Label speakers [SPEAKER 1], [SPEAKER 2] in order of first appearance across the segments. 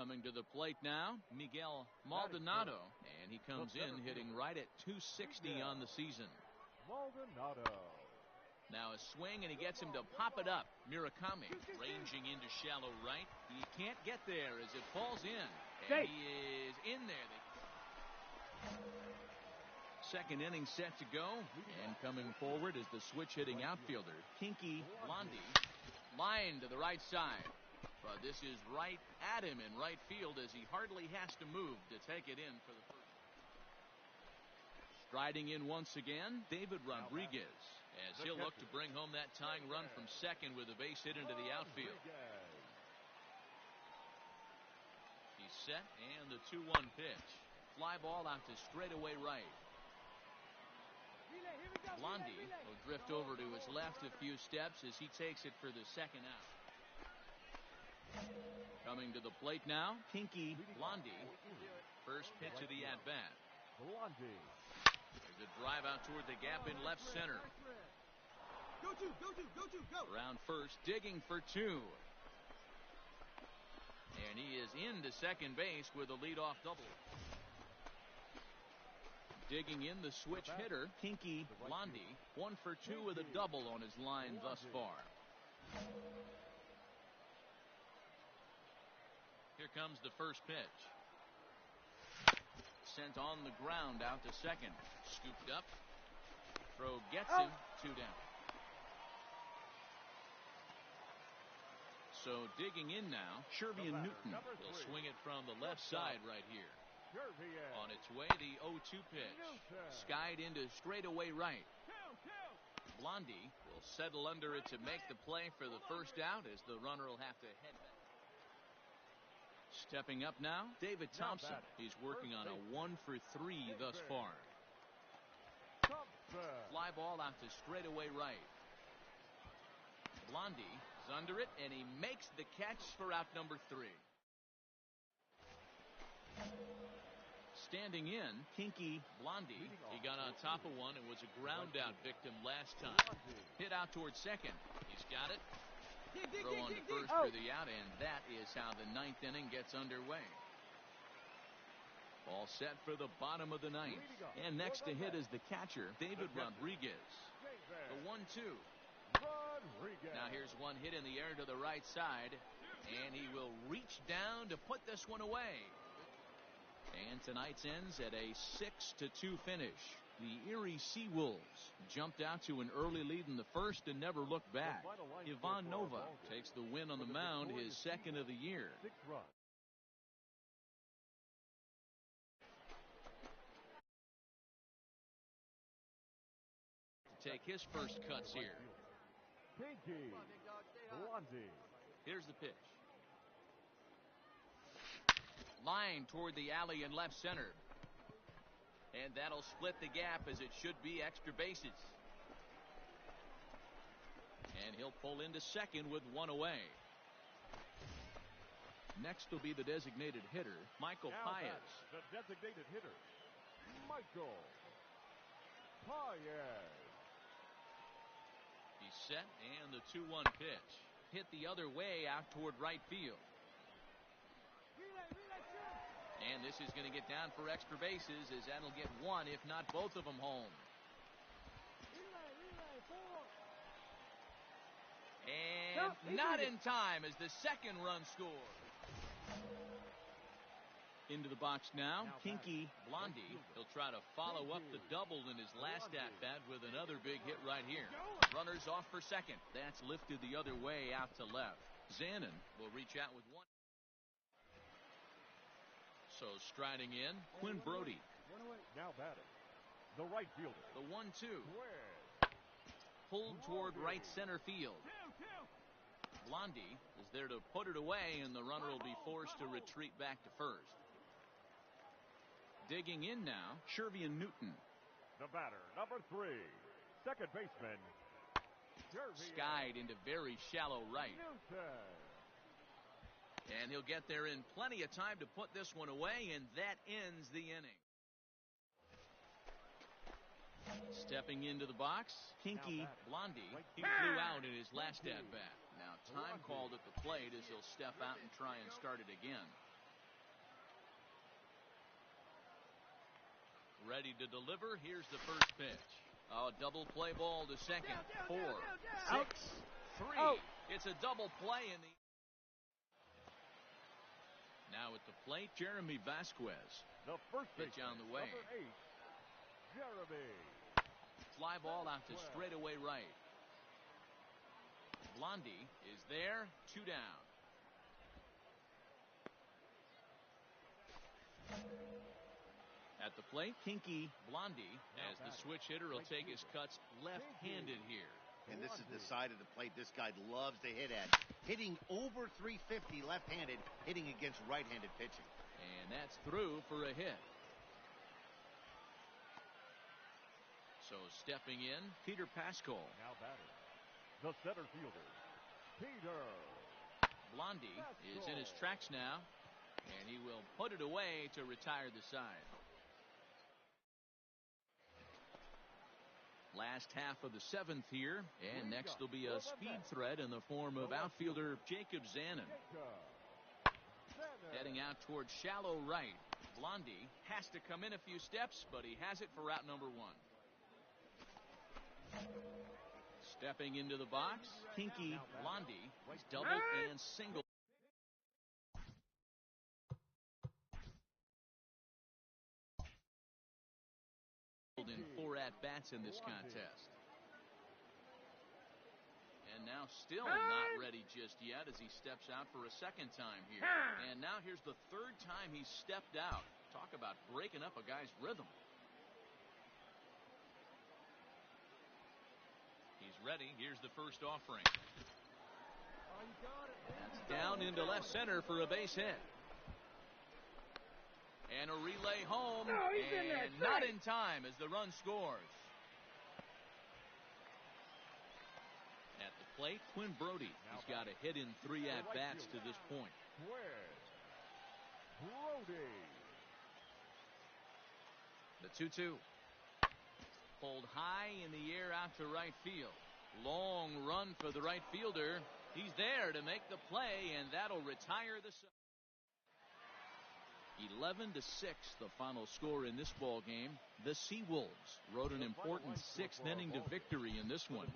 [SPEAKER 1] Coming to the plate now, Miguel Maldonado, and he comes in hitting right at 260 on the season.
[SPEAKER 2] Maldonado.
[SPEAKER 1] Now a swing, and he gets him to pop it up. Murakami ranging into shallow right. He can't get there as it falls in. And he is in there. Second inning set to go. And coming forward is the switch-hitting outfielder, Kinky Blondie. Line to the right side. But this is right at him in right field as he hardly has to move to take it in for the first. Striding in once again, David Rodriguez, as he'll look to bring home that tying run from second with a base hit into the outfield. He's set, and the 2-1 pitch. Fly ball out to straightaway right. Blondie will drift over to his left a few steps as he takes it for the second out. Coming to the plate now, Kinky Blondie. First pitch of the at-bat.
[SPEAKER 2] Blondie.
[SPEAKER 1] There's a drive out toward the gap in left center. Go. Around first, digging for two. And he is into second base with a leadoff double. Digging in the switch hitter, Kinky Blondie. 1 for 2 with a double on his line thus far. Here comes the first pitch. Sent on the ground out to second. Scooped up. Throw gets him. 2 down. So digging in now, Shervian Newton will swing it from the left side right here. On its way, the 0-2 pitch. Skied into straightaway right. Blondie will settle under it to make the play for the first out as the runner will have to head back. Stepping up now, David Thompson. He's working on a 1 for 3 thus far. Fly ball out to straightaway right. Blondie is under it, and he makes the catch for out number 3. Standing in, Kinky Blondie. He got on top of one and was a ground out victim last time. Hit out towards second. He's got it. Throw on to first for the out, and that is how the 9th inning gets underway. All set for the bottom of the 9th. And next to hit is the catcher, David Rodriguez. The 1-2. Now here's one hit in the air to the right side, and he will reach down to put this one away. And tonight's ends at a 6-2 finish. The Erie Seawolves jumped out to an early lead in the first and never looked back. Ivan Nova takes the win on the mound, his second of the year. To take his first cuts here. Here's the pitch. Line toward the alley in left center. And that'll split the gap as it should be extra bases. And he'll pull into second with one away. Next will be the designated hitter, Michael Paez.
[SPEAKER 2] The designated hitter, Michael Paez.
[SPEAKER 1] He's set, and the 2-1 pitch. Hit the other way out toward right field. And this is going to get down for extra bases as that'll get one, if not both of them, home. And not in time as the second run scores. Into the box now, Kinky Blondie. He'll try to follow up the double in his last at-bat with another big hit right here. Runners off for second. That's lifted the other way out to left. Zanin will reach out with one. So striding in, Quinn Brody.
[SPEAKER 2] Now batting, the right fielder.
[SPEAKER 1] The 1-2. Pulled toward right center field. Blondie is there to put it away, and the runner will be forced to retreat back to first. Digging in now, Shervian Newton.
[SPEAKER 2] The batter, number 3, second baseman.
[SPEAKER 1] Skied into very shallow right. And he'll get there in plenty of time to put this one away, and that ends the inning. Stepping into the box, Kinky Blondie. He blew out in his last at-bat. Now time called at the plate as he'll step out and try and start it again. Ready to deliver. Here's the first pitch. Oh, double play ball to second. 4, 6, 3.
[SPEAKER 3] Out.
[SPEAKER 1] It's a double play in the. Now at the plate, Jeremy Vasquez.
[SPEAKER 2] The first
[SPEAKER 1] Pitch on the way.
[SPEAKER 2] Number 8, Jeremy.
[SPEAKER 1] Fly ball out to straightaway right. Blondie is there. 2 down. At the plate, Kinky Blondie, as the switch hitter, will take his cuts left-handed here.
[SPEAKER 4] And this is the side of the plate this guy loves to hit at. Hitting over 350 left-handed, hitting against right-handed pitching.
[SPEAKER 1] And that's through for a hit. So stepping in, Peter Pascal.
[SPEAKER 2] Now batter, the center fielder, Peter.
[SPEAKER 1] Blondie is in his tracks now, and he will put it away to retire the side. Last half of the 7th here, and next will be a speed threat in the form of outfielder Jacob Zanin. Heading out towards shallow right. Blondie has to come in a few steps, but he has it for route number 1. Stepping into the box, Kinky Blondie. He's double and single. In 4 at-bats in this contest. And now still not ready just yet as he steps out for a second time here. And now here's the 3rd time he's stepped out. Talk about breaking up a guy's rhythm. He's ready. Here's the first offering. That's down into left center for a base hit. And a relay home, and not in time as the run scores. At the plate, Quinn Brody. He's got a hit in 3 at-bats to this point.
[SPEAKER 2] Brody.
[SPEAKER 1] The 2-2. Pulled high in the air out to right field. Long run for the right fielder. He's there to make the play, and that'll retire the side. 11-6, the final score in this ball game. The Seawolves rode an important 6th inning to victory in this one.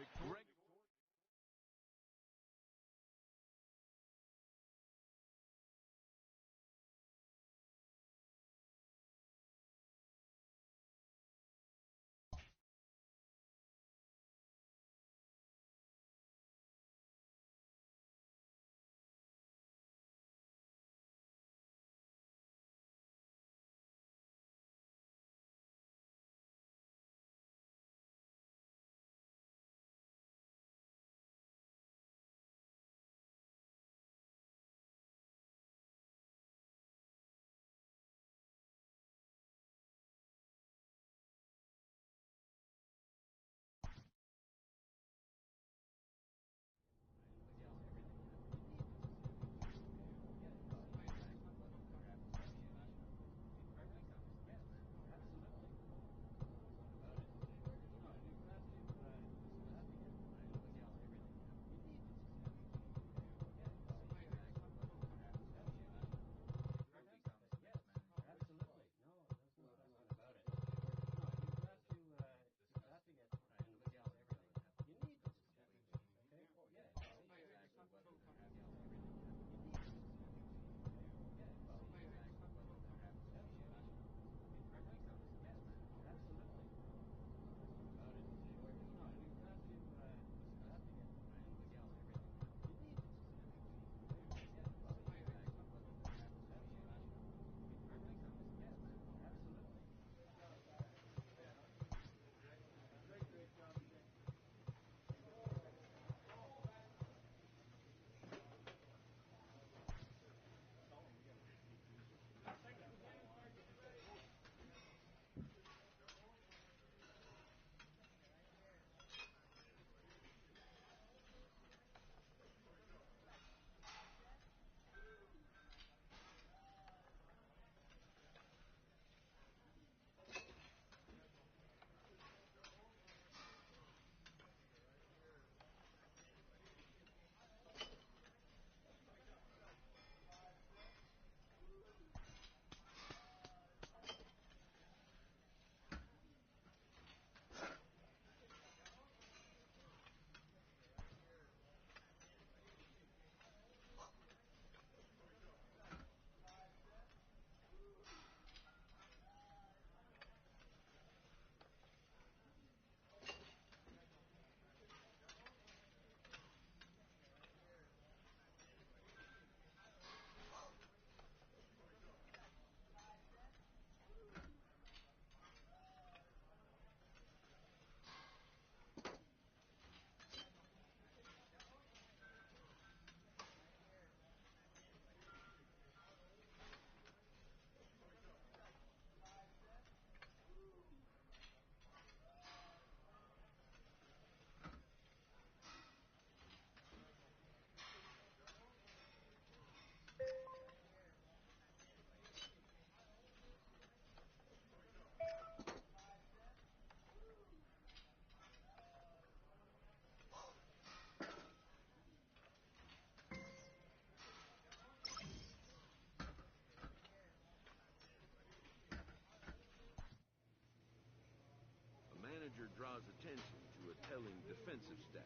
[SPEAKER 3] draws attention to a telling defensive stat.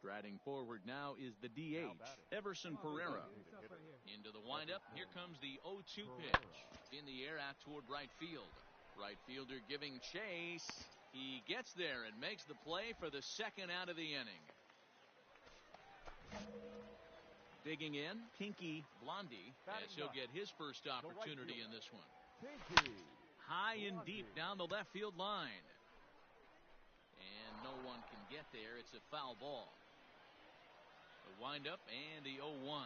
[SPEAKER 1] Striding forward now is the DH, Everson Pereira. Into the windup, here comes the 0-2 pitch. In the air out toward right field. Right fielder giving chase. He gets there and makes the play for the second out of the inning. Digging in, Pinky Blondie, as he'll get his first opportunity in this one. High and deep down the left field line. And no one can get there. It's a foul ball. The windup and the 0-1.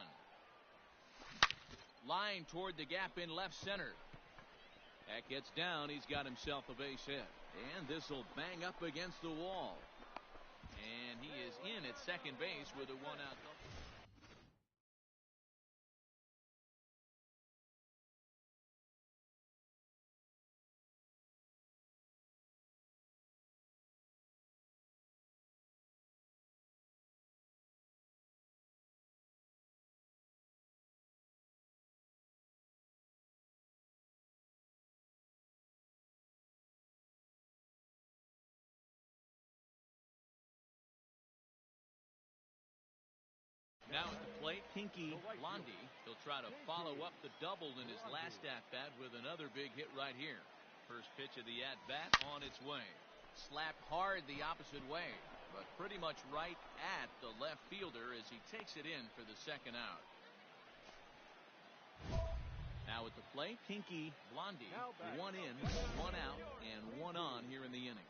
[SPEAKER 1] Line toward the gap in left center. That gets down. He's got himself a base hit. And this will bang up against the wall. And he is in at second base with a one-out double. Now at the plate, Pinky Blondie. He'll try to follow up the double in his last at-bat with another big hit right here. First pitch of the at-bat on its way. Slapped hard the opposite way, but pretty much right at the left fielder as he takes it in for the second out. Now at the plate, Pinky Blondie. One in, one out, and one on here in the inning.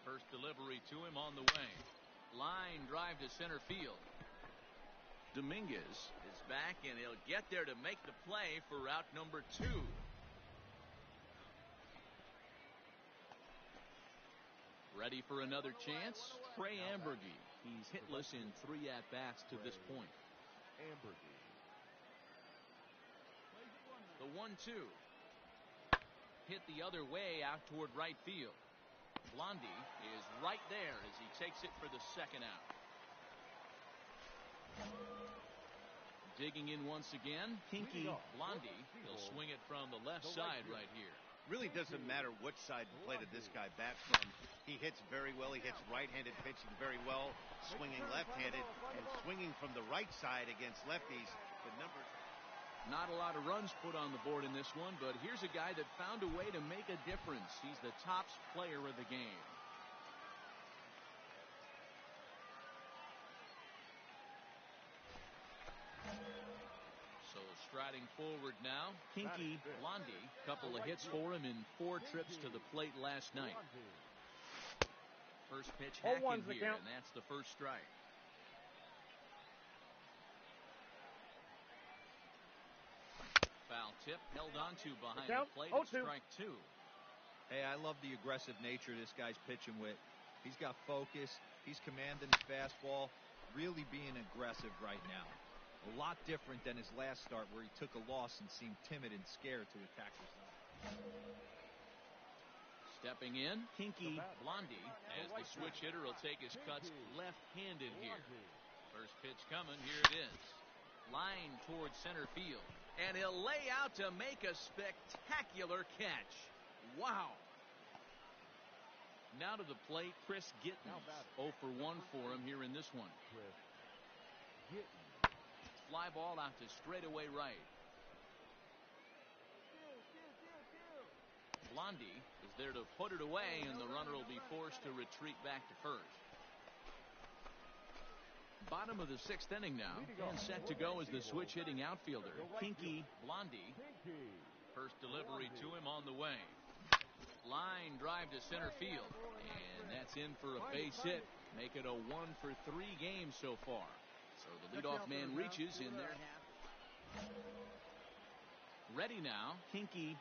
[SPEAKER 1] First delivery to him on the way. Line drive to center field. Dominguez is back, and he'll get there to make the play for route number 2. Ready for another chance? Trey Ambergy. He's hitless in 3 at-bats to this point. The 1-2. Hit the other way out toward right field. Blondie is right there as he takes it for the second out. Digging in once again, Pinky Blondie. He'll swing it from the left side right here.
[SPEAKER 4] Really doesn't matter which side the plate of this guy bats from. He hits very well. He hits right-handed pitching very well, swinging left-handed, and swinging from the right side against lefties. The numbers.
[SPEAKER 1] Not a lot of runs put on the board in this one, but here's a guy that found a way to make a difference. He's the top player of the game. So striding forward now, Pinky Blondie. Couple of hits for him in 4 trips to the plate last night. First pitch hacking here, and that's the first strike. Foul tip held on to behind the plate. It's strike 2.
[SPEAKER 5] Hey, I love the aggressive nature this guy's pitching with. He's got focus. He's commanding the fastball. Really being aggressive right now. A lot different than his last start where he took a loss and seemed timid and scared to attack the zone.
[SPEAKER 1] Stepping in, Pinky Blondie, as the switch hitter will take his cuts left-handed here. First pitch coming. Here it is. Line towards center field. And he'll lay out to make a spectacular catch. Wow. Now to the plate, Chris Gittens. 0 for 1 for him here in this one. Fly ball out to straightaway right. Blondie is there to put it away, and the runner will be forced to retreat back to first. Bottom of the 6th inning now, and set to go is the switch-hitting outfielder, Pinky Blondie. First delivery to him on the way. Line drive to center field, and that's in for a base hit. Make it a 1 for 3 game so far. So the leadoff man reaches in their half. Ready now, Pinky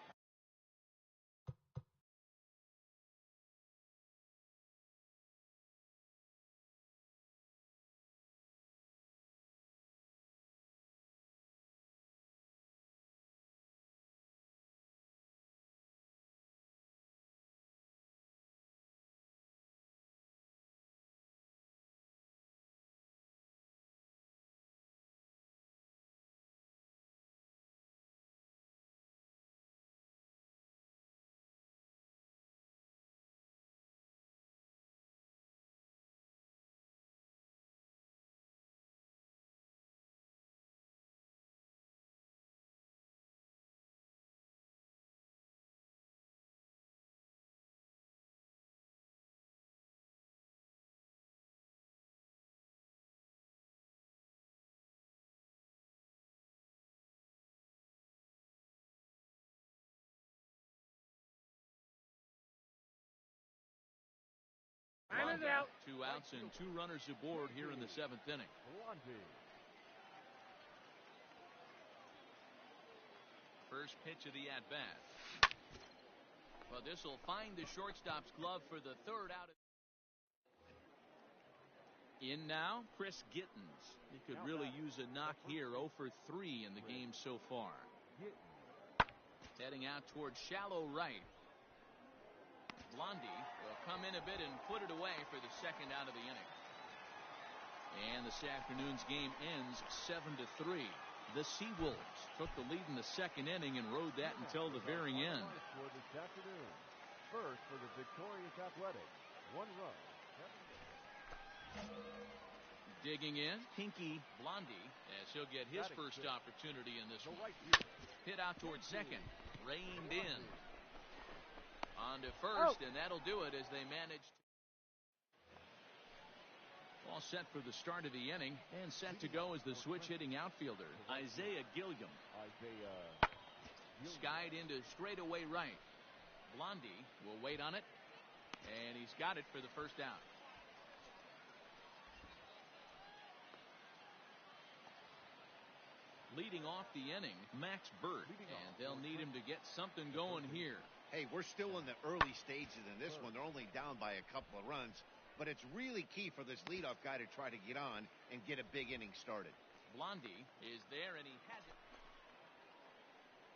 [SPEAKER 1] 2 outs and 2 runners aboard here in the 7th inning. First pitch of the at-bat. Well, this will find the shortstop's glove for the 3rd out. In now, Chris Gittens. He could really use a knock here. 0 for 3 in the game so far. Heading out towards shallow right. Blondie will come in a bit and put it away for the 2nd out of the inning. And this afternoon's game ends 7-3. The Seawolves took the lead in the 2nd inning and rode that until the very end.
[SPEAKER 2] First for the victorious Athletics, 1 run.
[SPEAKER 1] Digging in, Pinky Blondie, as he'll get his first opportunity in this one. Hit out towards 2nd, reined in. On to 1st, and that'll do it as they manage. All set for the start of the inning, and set to go as the switch-hitting outfielder, Isaiah Gilliam. Skied into straightaway right. Blondie will wait on it, and he's got it for the 1st out. Leading off the inning, Max Burt, and they'll need him to get something going here.
[SPEAKER 4] Hey, we're still in the early stages in this one. They're only down by a couple of runs, but it's really key for this leadoff guy to try to get on and get a big inning started.
[SPEAKER 1] Blondie is there, and he has it.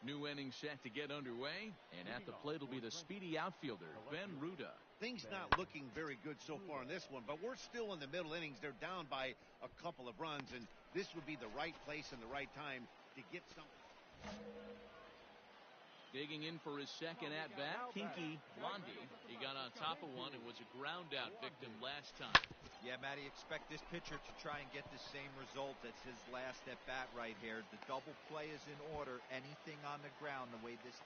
[SPEAKER 1] New inning set to get underway, and at the plate will be the speedy outfielder, Ben Ruda.
[SPEAKER 4] Things not looking very good so far in this one, but we're still in the middle innings. They're down by a couple of runs, and this would be the right place and the right time to get something.
[SPEAKER 1] Digging in for his 2nd at-bat, Pinky Blondie. He got on top of one and was a ground-out victim last time.
[SPEAKER 5] Yeah, Matty, expect this pitcher to try and get the same result as his last at-bat right here. The double play is in order. Anything on the ground, the way this...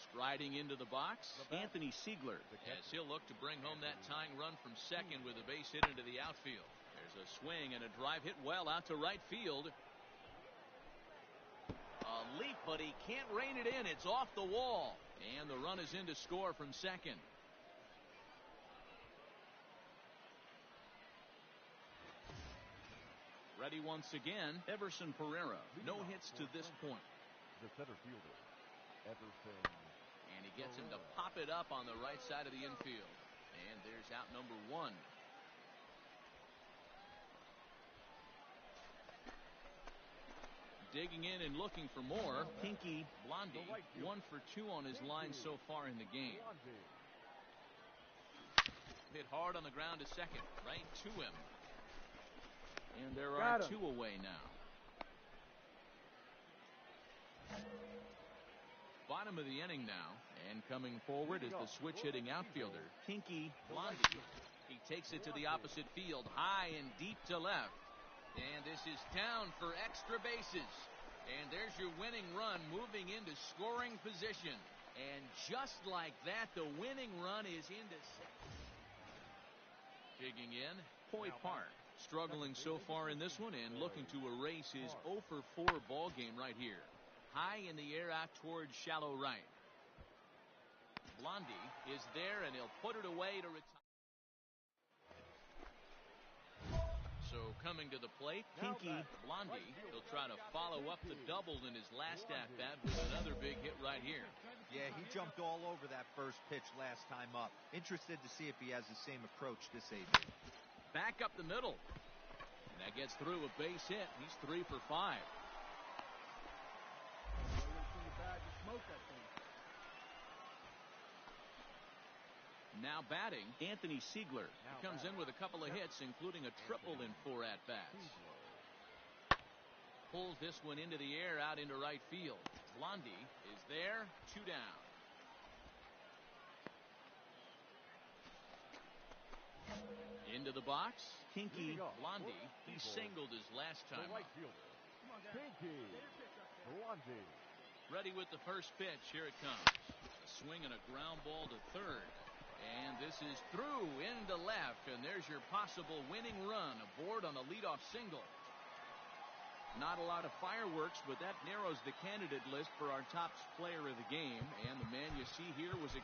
[SPEAKER 1] Striding into the box, Anthony Siegler, as he'll look to bring home that tying run from 2nd with a base hit into the outfield. There's a swing and a drive hit well out to right field. A leap, but he can't rein it in. It's off the wall. And the run is in to score from 2nd. Ready once again, Everson Pereira. No hits to this point.
[SPEAKER 2] The center fielder, Everson.
[SPEAKER 1] And he gets him to pop it up on the right side of the infield. And there's out number 1. Digging in and looking for more, Pinky Blondie. 1 for 2 on his line so far in the game. Hit hard on the ground to 2nd, right to him. And there are 2 away now. Bottom of the inning now, and coming forward is the switch-hitting outfielder, Pinky Blondie. He takes it to the opposite field, high and deep to left. And this is down for extra bases. And there's your winning run moving into scoring position. And just like that, the winning run is into second. Digging in, Coy Park. Struggling so far in this one and looking to erase his 0 for 4 ball game right here. High in the air out towards shallow right. Blondie is there, and he'll put it away to retire. So coming to the plate, Pinky Blondie. He'll try to follow up the double in his last at-bat with another big hit right here.
[SPEAKER 5] Yeah, he jumped all over that first pitch last time up. Interested to see if he has the same approach this AB.
[SPEAKER 1] Back up the middle. And that gets through a base hit. He's 3 for 5. Now batting, Anthony Siegler. He comes in with a couple of hits, including a triple in 4 at-bats. Pulls this one into the air out into right field. Blondie is there, 2 down. Into the box, Pinky Blondie. He singled his last time up.
[SPEAKER 2] Pinky Blondie.
[SPEAKER 1] Ready with the first pitch. Here it comes. A swing and a ground ball to 3rd. And this is through into left. And there's your possible winning run aboard on the leadoff single. Not a lot of fireworks, but that narrows the candidate list for our top player of the game. And the man you see here was a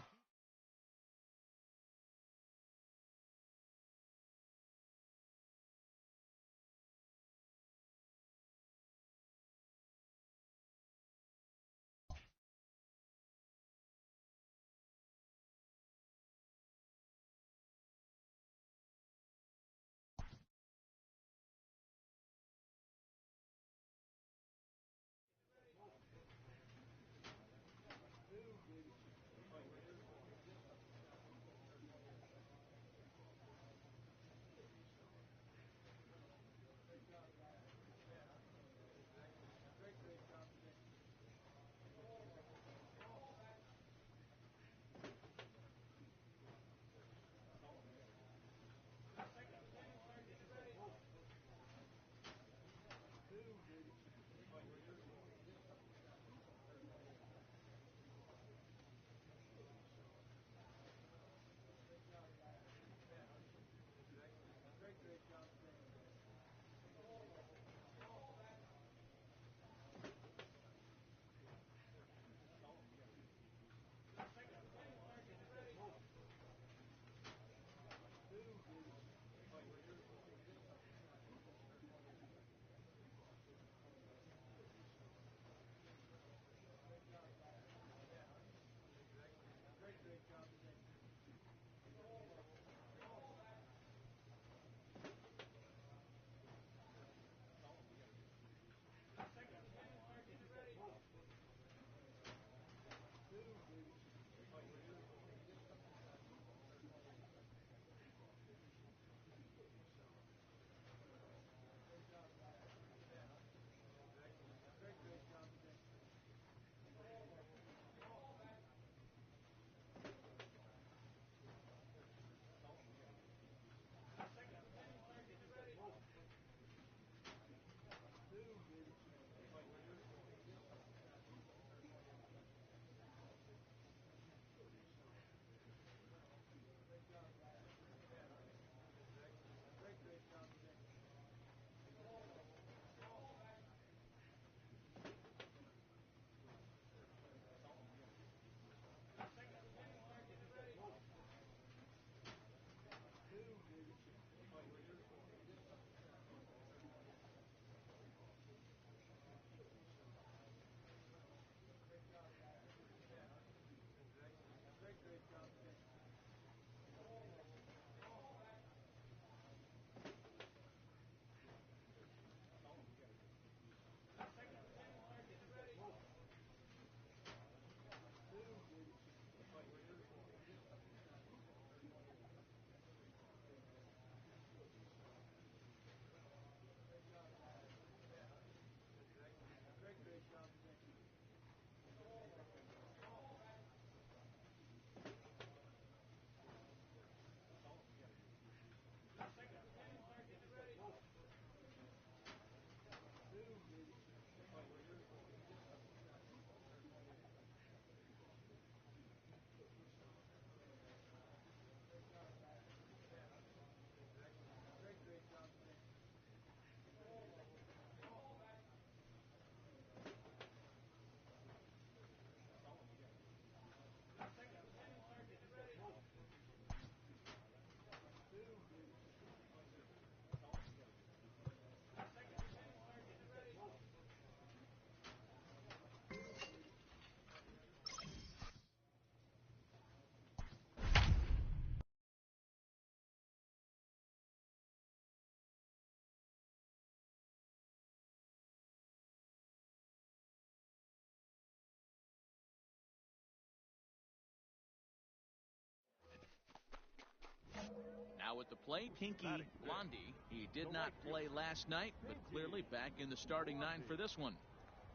[SPEAKER 1] Now at the plate, Pinky Blondie. He did not play last night, but clearly back in the starting nine for this one.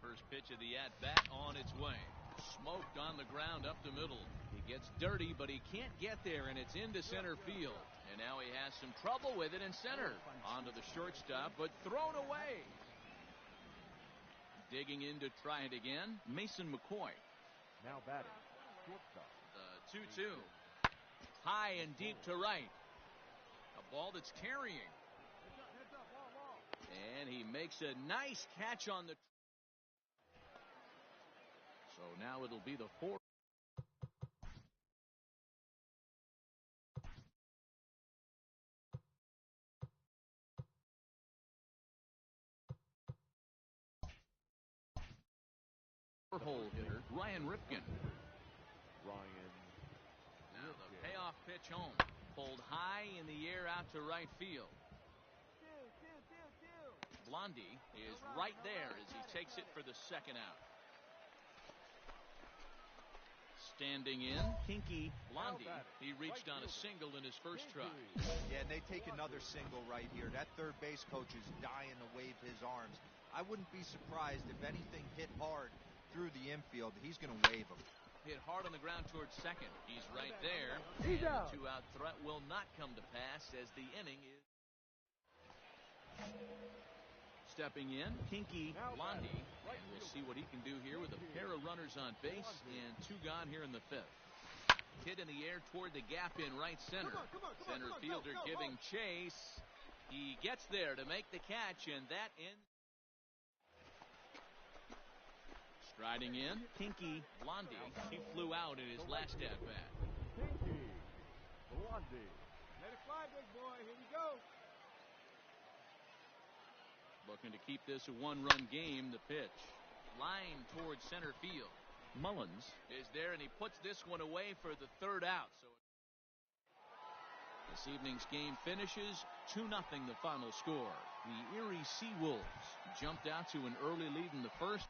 [SPEAKER 1] First pitch of the at-bat on its way. Smoked on the ground up the middle. He gets dirty, but he can't get there, and it's into center field. And now he has some trouble with it in center. Onto the shortstop, but thrown away. Digging in to try it again, Mason McCoy.
[SPEAKER 2] Now batting, shortstop.
[SPEAKER 1] The 2-2. High and deep to right. A ball that's carrying. And he makes a nice catch on the... So now it'll be the 4th. Hole hitter, Ryan Ripken. Now the payoff pitch home. Pulled high in the air out to right field. Blondie is right there as he takes it for the second out. Standing in, Pinky Blondie. He reached on a single in his first try.
[SPEAKER 5] Yeah, and they take another single right here. That third base coach is dying to wave his arms. I wouldn't be surprised if anything hit hard through the infield. He's going to wave him.
[SPEAKER 1] Hit hard on the ground towards second. He's right there. And the two-out threat will not come to pass as the inning is... Stepping in, Pinky Blondie. And we'll see what he can do here with a pair of runners on base and 2 gone here in the 5th. Hit in the air toward the gap in right center. Center fielder giving chase. He gets there to make the catch, and that ends. Striding in, Pinky Blondie. He flew out in his last at-bat.
[SPEAKER 2] Pinky Blondie.
[SPEAKER 6] Let it fly, big boy. Here you go.
[SPEAKER 1] Looking to keep this a 1-run game. The pitch. Line towards center field. Mullins is there, and he puts this one away for the 3rd out. So this evening's game finishes 2-0 the final score. The Erie Seawolves jumped out to an early lead in the first.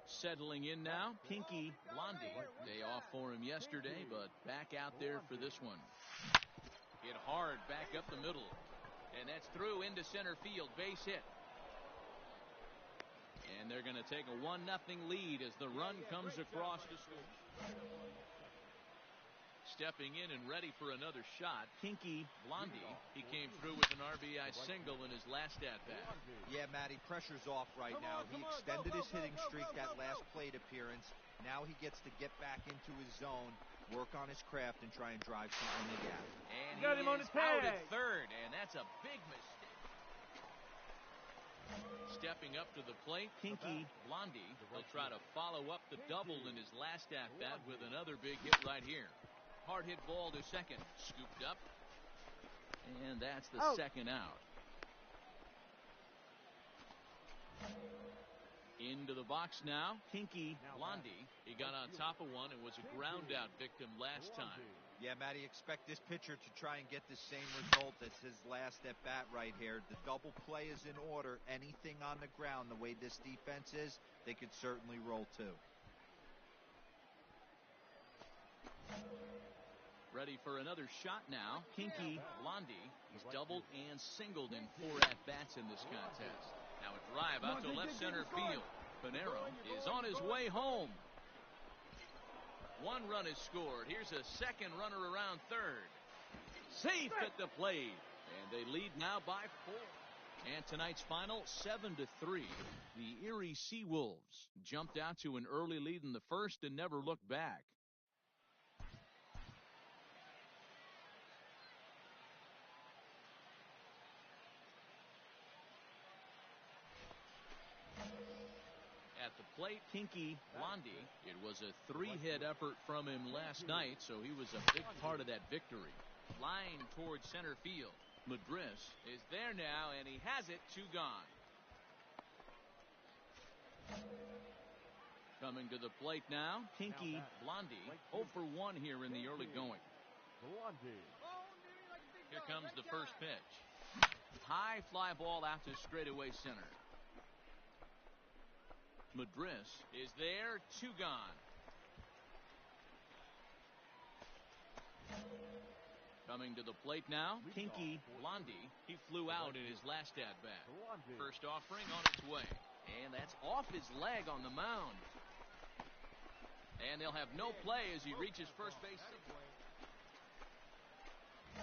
[SPEAKER 1] Settling in now, Pinky Blondie. Day off for him yesterday, but back out there for this one. Hit hard back up the middle. And that's through into center field. Base hit. And they're going to take a 1-0 lead as the run comes across the score. Stepping in and ready for another shot, Pinky Blondie. He came through with an RBI single in his last at-bat.
[SPEAKER 5] Yeah, Matty, pressure's off right now. He extended his hitting streak that last plate appearance. Now he gets to get back into his zone, work on his craft, and try and drive something in the gap.
[SPEAKER 1] And he is out at third, and that's a big mistake. Stepping up to the plate, Pinky Blondie will try to follow up the double in his last at-bat with another big hit right here. Hard hit ball to second. Scooped up. And that's the second out. Into the box now, Pinky Blondie. He got on top of one and was a ground out victim last time.
[SPEAKER 5] Yeah, Matty, expect this pitcher to try and get the same result as his last at bat right here. The double play is in order. Anything on the ground, the way this defense is, they could certainly roll too.
[SPEAKER 1] Ready for another shot now, Pinky Blondie. He's doubled and singled in 4 at-bats in this contest. Now a drive out to left center field. Panero is on his way home. 1 run is scored. Here's a second runner around third. Safe at the plate. And they lead now by 4. And tonight's final, 7-3. The Erie Seawolves jumped out to an early lead in the first and never looked back. At the plate, Pinky Blondie. It was a 3-hit effort from him last night, so he was a big part of that victory. Flying towards center field. Madris is there now, and he has it. 2 gone. Coming to the plate now, Pinky Blondie. 0 for 1 here in the early going. Here comes the first pitch. High fly ball out to straightaway center. Madris is there. 2 gone. Coming to the plate now, Pinky Blondie. He flew out in his last at-bat. First offering on its way. And that's off his leg on the mound. And they'll have no play as he reaches first base.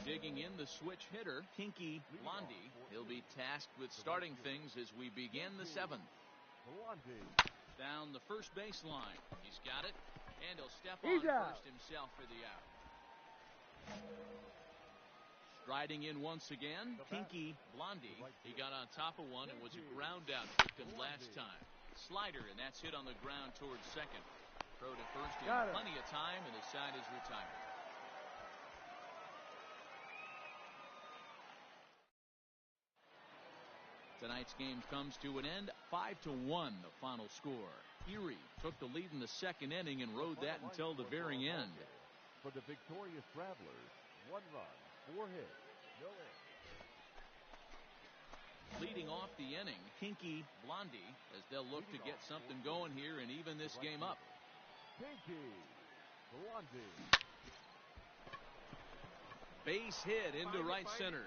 [SPEAKER 1] Digging in the switch hitter, Pinky Blondie. He'll be tasked with starting things as we begin the 7th. Down the first baseline. He's got it. And he'll step on first himself for the out. Striding in once again, Pinky Blondie. He got on top of one and was a ground out victim last time. Slider, and that's hit on the ground towards second. Throw to first in plenty of time, and the side is retired. Tonight's game comes to an end, 5-1, the final score. Erie took the lead in the second inning and rode that until the very end.
[SPEAKER 2] For the victorious Travelers, 1 run, 4 hits, no errors.
[SPEAKER 1] Leading off the inning, Pinky Blondie, as they'll look to get something going here and even this game up.
[SPEAKER 2] Pinky Blondie.
[SPEAKER 1] Base hit into right center.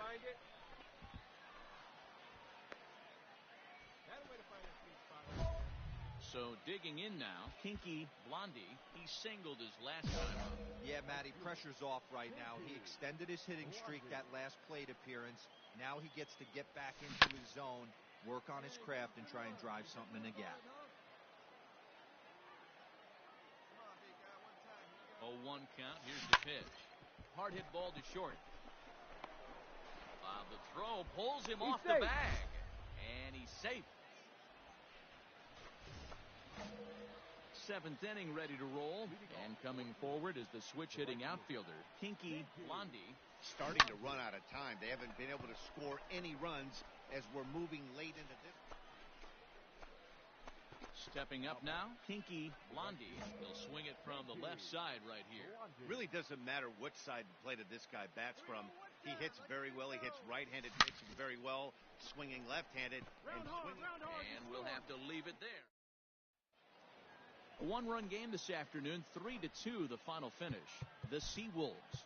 [SPEAKER 1] So digging in now, Pinky Blondie. He singled his last time up.
[SPEAKER 5] Yeah, Matty, pressure's off right now. He extended his hitting streak that last plate appearance. Now he gets to get back into his zone, work on his craft, and try and drive something in the gap.
[SPEAKER 1] 0-1 count. Here's the pitch. Hard hit ball to short. The throw pulls him off the bag. And he's safe. 7th inning ready to roll. And coming forward is the switch hitting outfielder, Pinky Blondie.
[SPEAKER 4] Starting to run out of time. They haven't been able to score any runs as we're moving late into this.
[SPEAKER 1] Stepping up now, Pinky Blondie. He'll swing it from the left side right here.
[SPEAKER 4] Really doesn't matter what side the plate of this guy bats from. He hits very well. He hits right-handed pitching very well, swinging left-handed and swinging.
[SPEAKER 1] And we'll have to leave it there. A 1-run game this afternoon, 3-2 the final finish. The Seawolves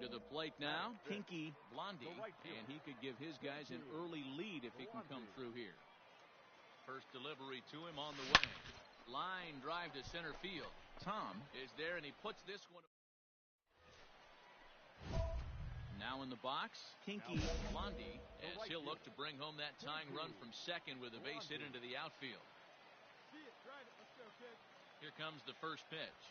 [SPEAKER 1] To the plate now, Pinky Blondie, and he could give his guys an early lead if he can come through here. First delivery to him on the way. Line drive to center field. Tom is there, and he puts this one. Now in the box, Pinky Blondie, as he'll look to bring home that tying run from second with a base hit into the outfield. Here comes the first pitch.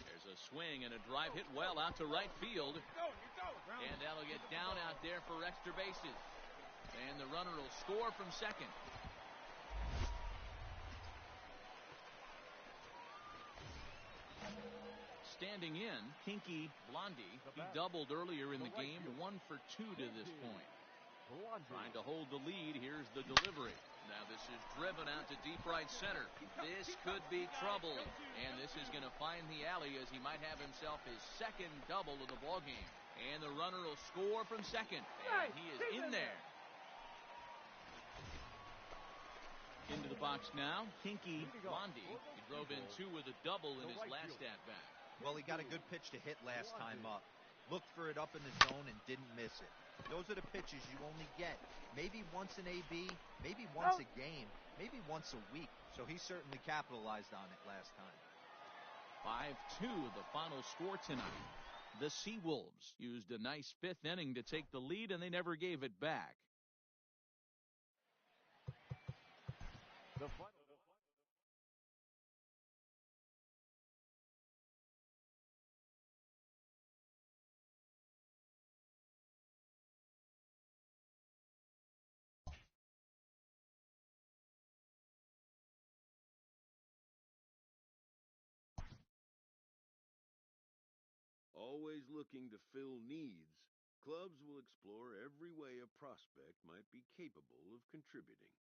[SPEAKER 1] There's a swing and a drive hit well out to right field. And that'll get down out there for extra bases. And the runner will score from second. Standing in, Pinky Blondie. He doubled earlier in the game, 1 for 2 to this point. Trying to hold the lead. Here's the delivery. Now this is driven out to deep right center. This could be trouble. And this is going to find the alley as he might have himself his second double of the ballgame. And the runner will score from second. And he is in there. Into the box now, Pinky Blondie. He drove in 2 with a double in his last at-bat.
[SPEAKER 5] Well, he got a good pitch to hit last time up. Looked for it up in the zone and didn't miss it. Those are the pitches you only get maybe once an AB, maybe once a game, maybe once a week. So he certainly capitalized on it last time.
[SPEAKER 1] 5-2 the final score tonight. The Seawolves used a nice 5th inning to take the lead, and they never gave it back.
[SPEAKER 3] Always looking to fill needs, clubs will explore every way a prospect might be capable of contributing.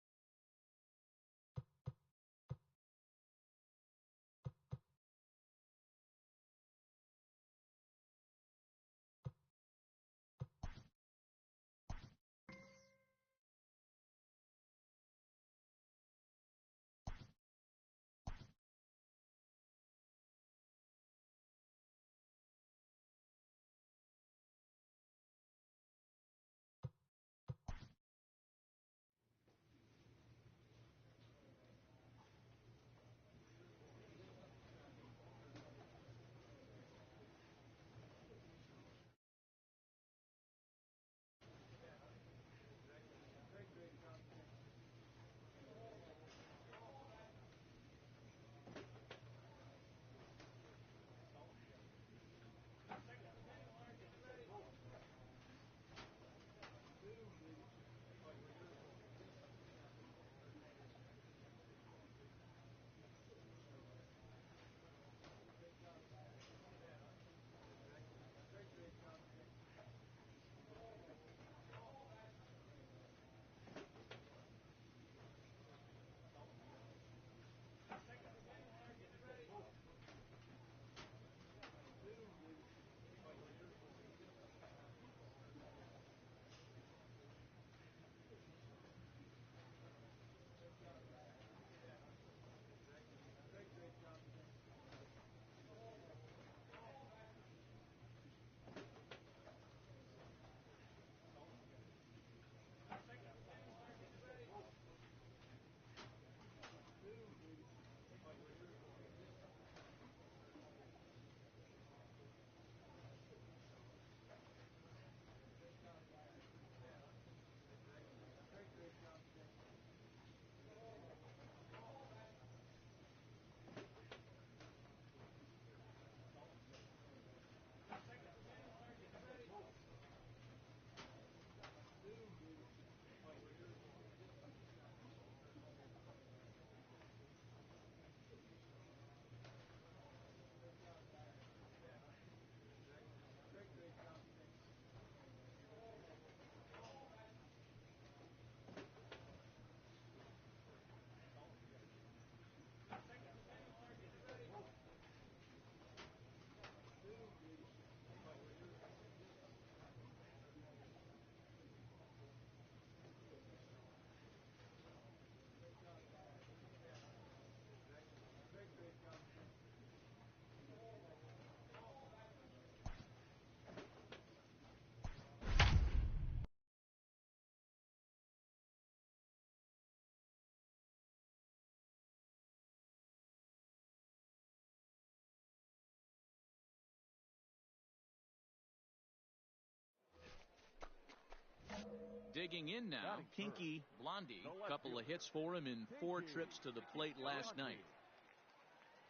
[SPEAKER 1] Digging in now, Pinky Blondie. A couple of hits for him in 4 trips to the plate last night.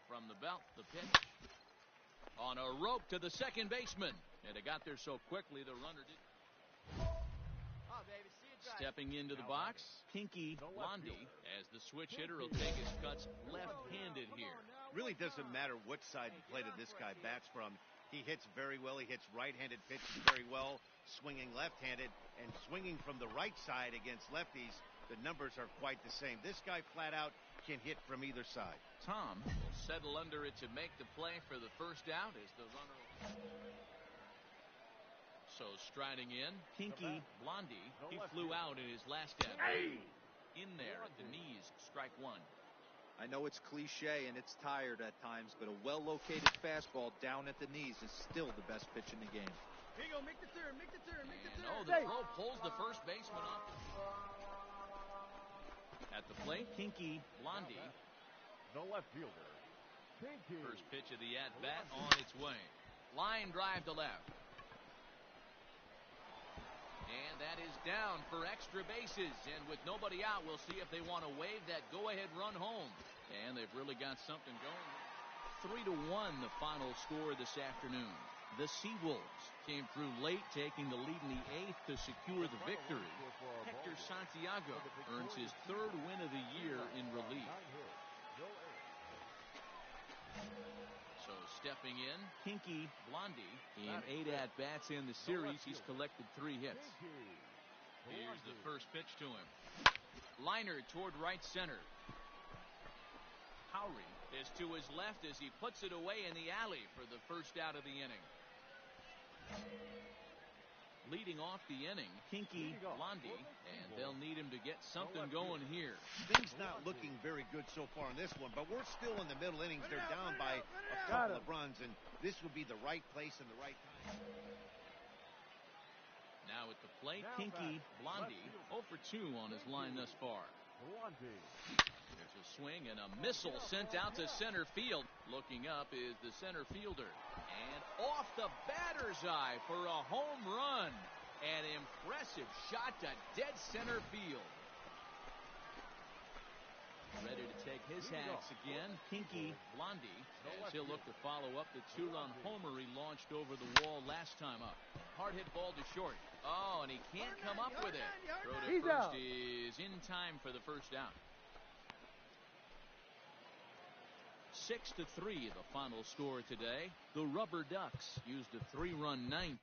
[SPEAKER 1] From the belt, the pitch. On a rope to the second baseman. And it got there so quickly the runner did. Stepping into the box, Pinky Blondie, as the switch hitter will take his cuts left-handed here.
[SPEAKER 4] Really doesn't matter what side the plate of this guy bats from. He hits very well. He hits right-handed pitches very well, swinging left-handed, and swinging from the right side against lefties. The numbers are quite the same. This guy flat out can hit from either side.
[SPEAKER 1] Tom will settle under it to make the play for the first out as the runner. So striding in, Pinky Blondie. He flew out in his last at bat. In there at the knees, strike 1.
[SPEAKER 5] I know it's cliche and it's tired at times, but a well-located fastball down at the knees is still the best pitch in the game.
[SPEAKER 6] Here you go, make the turn, make the turn, make the turn.
[SPEAKER 1] The throw pulls the first baseman up. At the plate, Pinky Blondie.
[SPEAKER 2] The left fielder, Pinky.
[SPEAKER 1] First pitch of the at-bat on its way. Line drive to left. And that is down for extra bases. And with nobody out, we'll see if they want to wave that go-ahead run home. And they've really got something going. 3-1 the final score this afternoon. The Seawolves came through late, taking the lead in the 8th to secure the victory. Hector Santiago earns his 3rd win of the year in relief. So stepping in, Pinky Blondie. In 8 at-bats in the series, he's collected 3 hits. Here's the first pitch to him. Liner toward right center. Howry is to his left as he puts it away in the alley for the first out of the inning. Leading off the inning, Pinky Blondie, and they'll need him to get something going here.
[SPEAKER 4] Things not looking very good so far in this one, but we're still in the middle innings. They're down by a couple of runs, and this would be the right place and the right time.
[SPEAKER 1] Now at the plate, Pinky Blondie, 0 for 2 on his line thus far. There's a swing and a missile sent out to center field. Looking up is the center fielder. And off the batter's eye for a home run. An impressive shot to dead center field. Ready to take his hacks again, Pinky Blondie, as he'll look to follow up the 2-run homer he launched over the wall last time up. Hard hit ball to short. Oh, and he can't come up with it. Throw to first is in time for the first out. 6-3 the final score today. The Rubber Ducks used a 3-run ninth.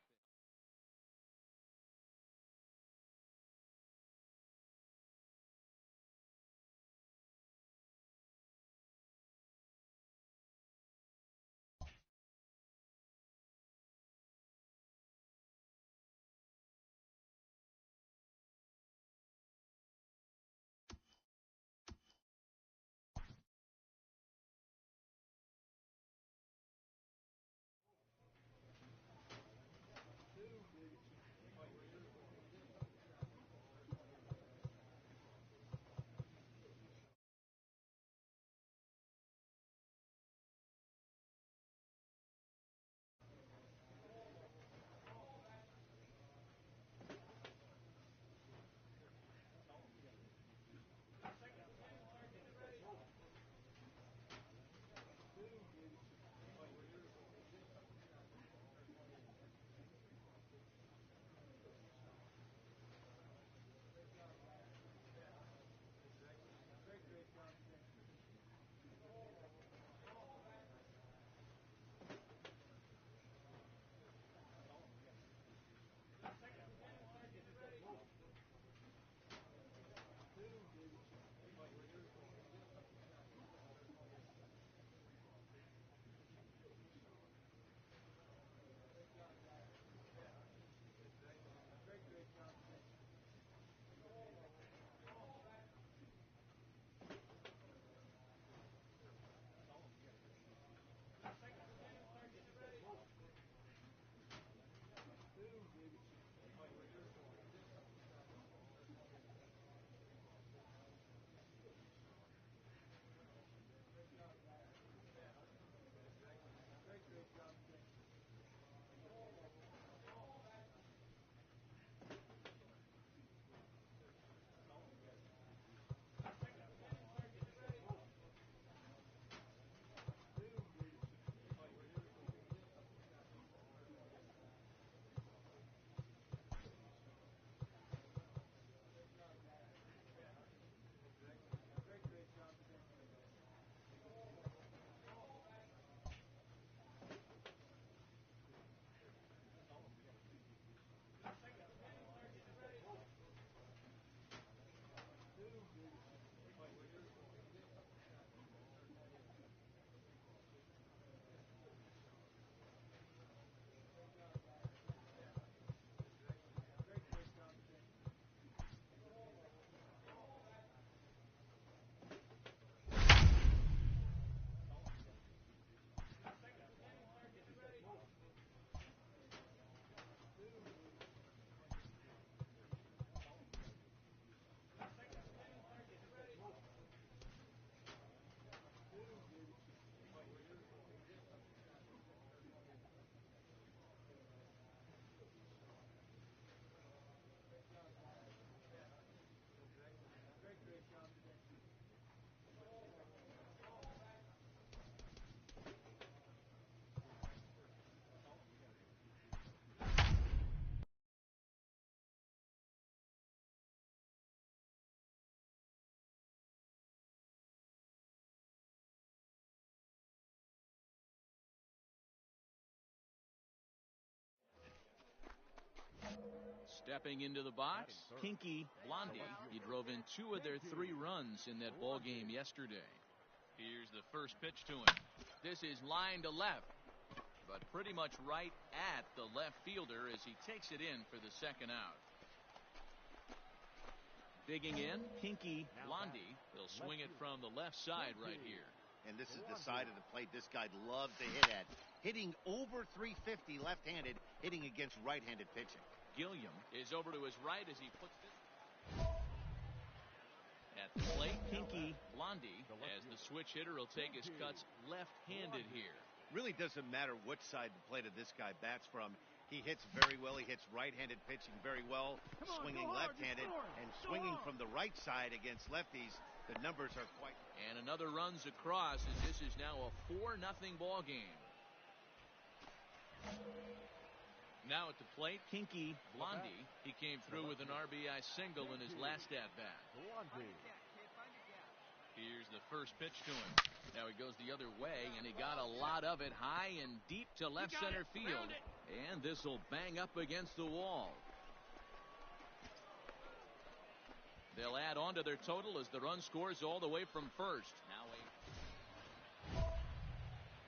[SPEAKER 1] Stepping into the box, Kinky Blondie. He drove in 2 of their 3 runs in that ball game yesterday. Here's the first pitch to him. This is line to left, but pretty much right at the left fielder as he takes it in for the second out. Digging in, Kinky Blondie. They'll swing it from the left side right here.
[SPEAKER 4] And this is the side of the plate this guy loves to hit at. Hitting over 350 left-handed, hitting against right-handed pitching.
[SPEAKER 1] Gilliam is over to his right as he puts it. At the plate, Kinky Blondie, as the switch hitter, will take his cuts left-handed here.
[SPEAKER 4] Really doesn't matter which side the plate of this guy bats from. He hits very well. He hits right-handed pitching very well, swinging left-handed, and swinging from the right side against lefties. The numbers are quite...
[SPEAKER 1] And another runs across as this is now a 4-0 ball game. Now at the plate, Kinky Blondie. He came through with an RBI single in his last at-bat. Here's the first pitch to him. Now he goes the other way, and he got a lot of it high and deep to left center field. And this will bang up against the wall. They'll add on to their total as the run scores all the way from first.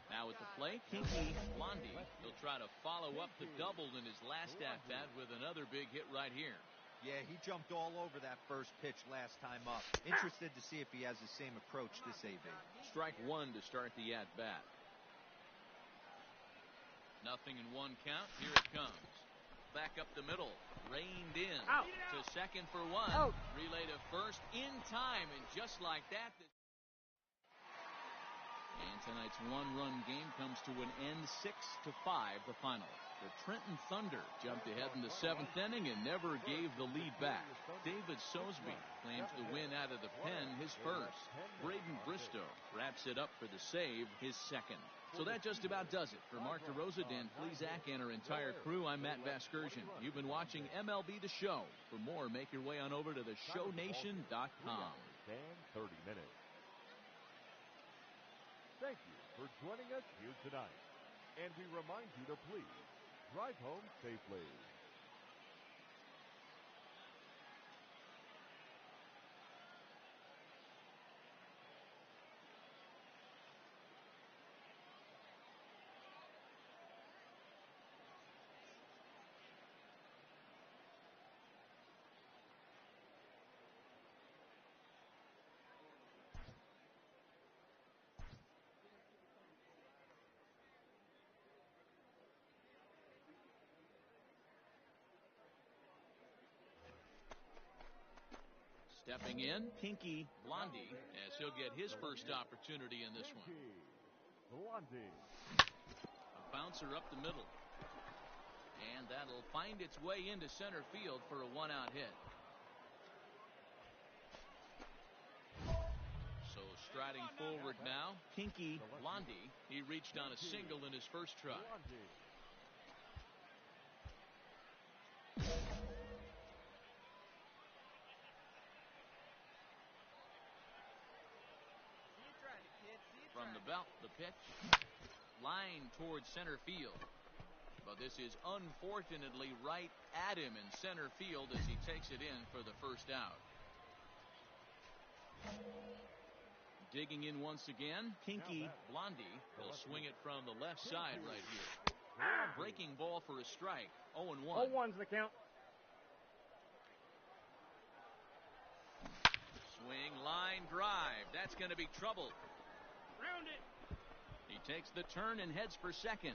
[SPEAKER 1] Now at the plate, Kinky Blondie. He'll try to follow up the double in his last at-bat with another big hit right here.
[SPEAKER 5] Yeah, he jumped all over that first pitch last time up. Interested to see if he has the same approach this AB.
[SPEAKER 1] Strike 1 to start the at-bat. Nothing in 1 count. Here it comes. Back up the middle. Reined in.
[SPEAKER 6] Out.
[SPEAKER 1] To second for 1.
[SPEAKER 6] Out.
[SPEAKER 1] Relay to first in time. And just like that. And tonight's 1-run game comes to an end, 6-5 the final. The Trenton Thunder jumped ahead in the 7th inning and never gave the lead back. David Sosby claims the win out of the pen, his first. Braden Bristow wraps it up for the save, his second. So that just about does it. For Mark DeRosa, Dan Plesac, and our entire crew, I'm Matt Vasgersian. You've been watching MLB The Show. For more, make your way on over to theshownation.com.
[SPEAKER 2] 30 minutes. Thank you for joining us here tonight. And we remind you to please drive home safely.
[SPEAKER 1] Stepping in, Kinky Blondie, as he'll get his first opportunity in this one.
[SPEAKER 2] Blondie.
[SPEAKER 1] A bouncer up the middle. And that'll find its way into center field for a 1-out hit. So striding forward now, Kinky Blondie. He reached on a single in his first try. From the belt, the pitch. Line towards center field. But this is unfortunately right at him in center field as he takes it in for the first out. Digging in once again, Kinky Blondie. Will swing it from the left side right here. Breaking ball for a strike. 0-1.
[SPEAKER 6] 0-1's the count.
[SPEAKER 1] Swing, line, drive. That's going to be trouble.
[SPEAKER 6] Round it.
[SPEAKER 1] He takes the turn and heads for second.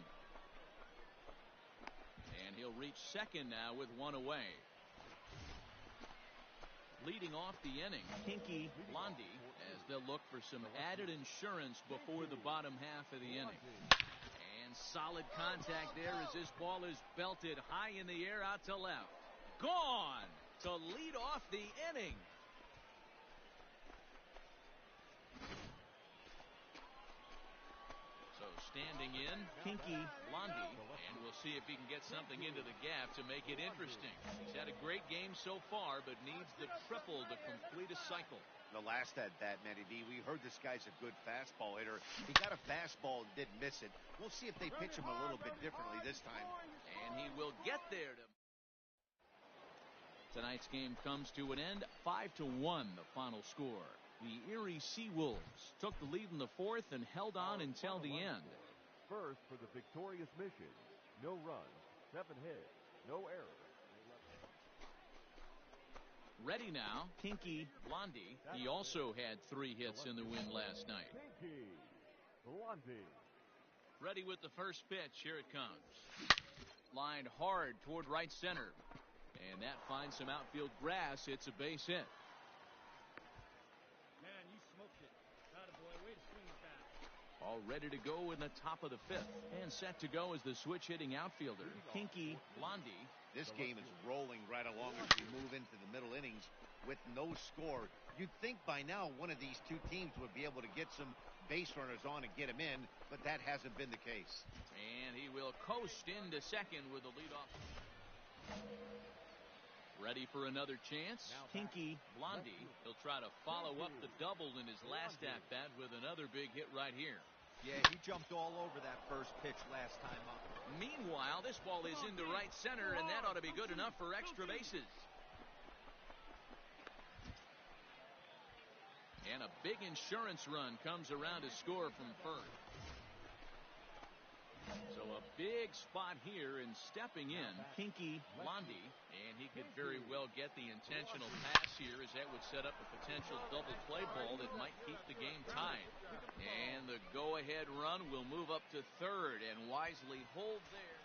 [SPEAKER 1] And he'll reach second now with 1 away. Leading off the inning, Kinky Blondie, as they'll look for some added insurance before the bottom half of the inning. And solid contact there as this ball is belted high in the air out to left. Gone to lead off the inning. So standing in, Kinky Blondie, and we'll see if he can get something into the gap to make it interesting. He's had a great game so far, but needs the triple to complete a cycle.
[SPEAKER 4] The last at bat, Matty D, we heard this guy's a good fastball hitter. He got a fastball and didn't miss it. We'll see if they pitch him a little bit differently this time.
[SPEAKER 1] And he will get there to... Tonight's game comes to an end, 5-1 the final score. The Erie Seawolves took the lead in the fourth and held on until the end.
[SPEAKER 2] First for the victorious mission. No runs, 7 hits, no errors.
[SPEAKER 1] Ready now, Kinky Blondie. He also had 3 hits in the win last night.
[SPEAKER 2] Kinky Blondie.
[SPEAKER 1] Ready with the first pitch. Here it comes. Lined hard toward right center. And that finds some outfield grass. It's a base hit.
[SPEAKER 6] Man, you smoked it. Attaboy, way to swing it back.
[SPEAKER 1] All ready to go in the top of the 5th. And set to go is the switch-hitting outfielder, Kinky Blondie.
[SPEAKER 4] This game is rolling right along as we move into the middle innings with no score. You'd think by now one of these two teams would be able to get some base runners on and get them in, but that hasn't been the case.
[SPEAKER 1] And he will coast into second with the leadoff. Ready for another chance? Kinky Blondie. He'll try to follow up the double in his last at-bat with another big hit right here.
[SPEAKER 5] Yeah, he jumped all over that first pitch last time up.
[SPEAKER 1] Meanwhile, this ball is into right center, and that ought to be good enough for extra bases. And a big insurance run comes around to score from first. So a big spot here, and stepping in, Kinky Blondie, and he could very well get the intentional pass here, as that would set up a potential double play ball that might keep the game tied. And the go-ahead run will move up to third and wisely hold there.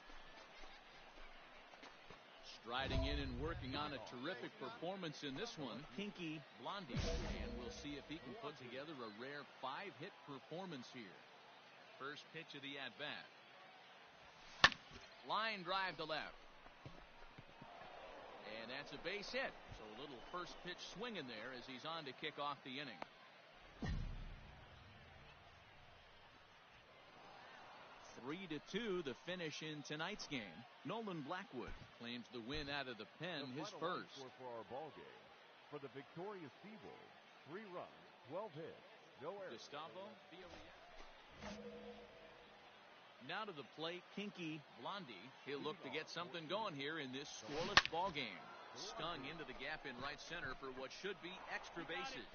[SPEAKER 1] Striding in and working on a terrific performance in this one, Kinky Blondie, and we'll see if he can put together a rare 5-hit performance here. First pitch of the at-bat. Line drive to left. And that's a base hit. So a little first pitch swing in there as he's on to kick off the inning. Three to 2 the finish in tonight's game. Nolan Blackwood claims the win out of the pen, his first.
[SPEAKER 2] For our ball game. For the victorious Seawolves, 3 runs, 12 hits, no errors.
[SPEAKER 1] Gustavo Villarreal. Now to the plate, Kinky Blondie. He'll look to get something going here in this scoreless ball game. Stung into the gap in right center for what should be extra bases.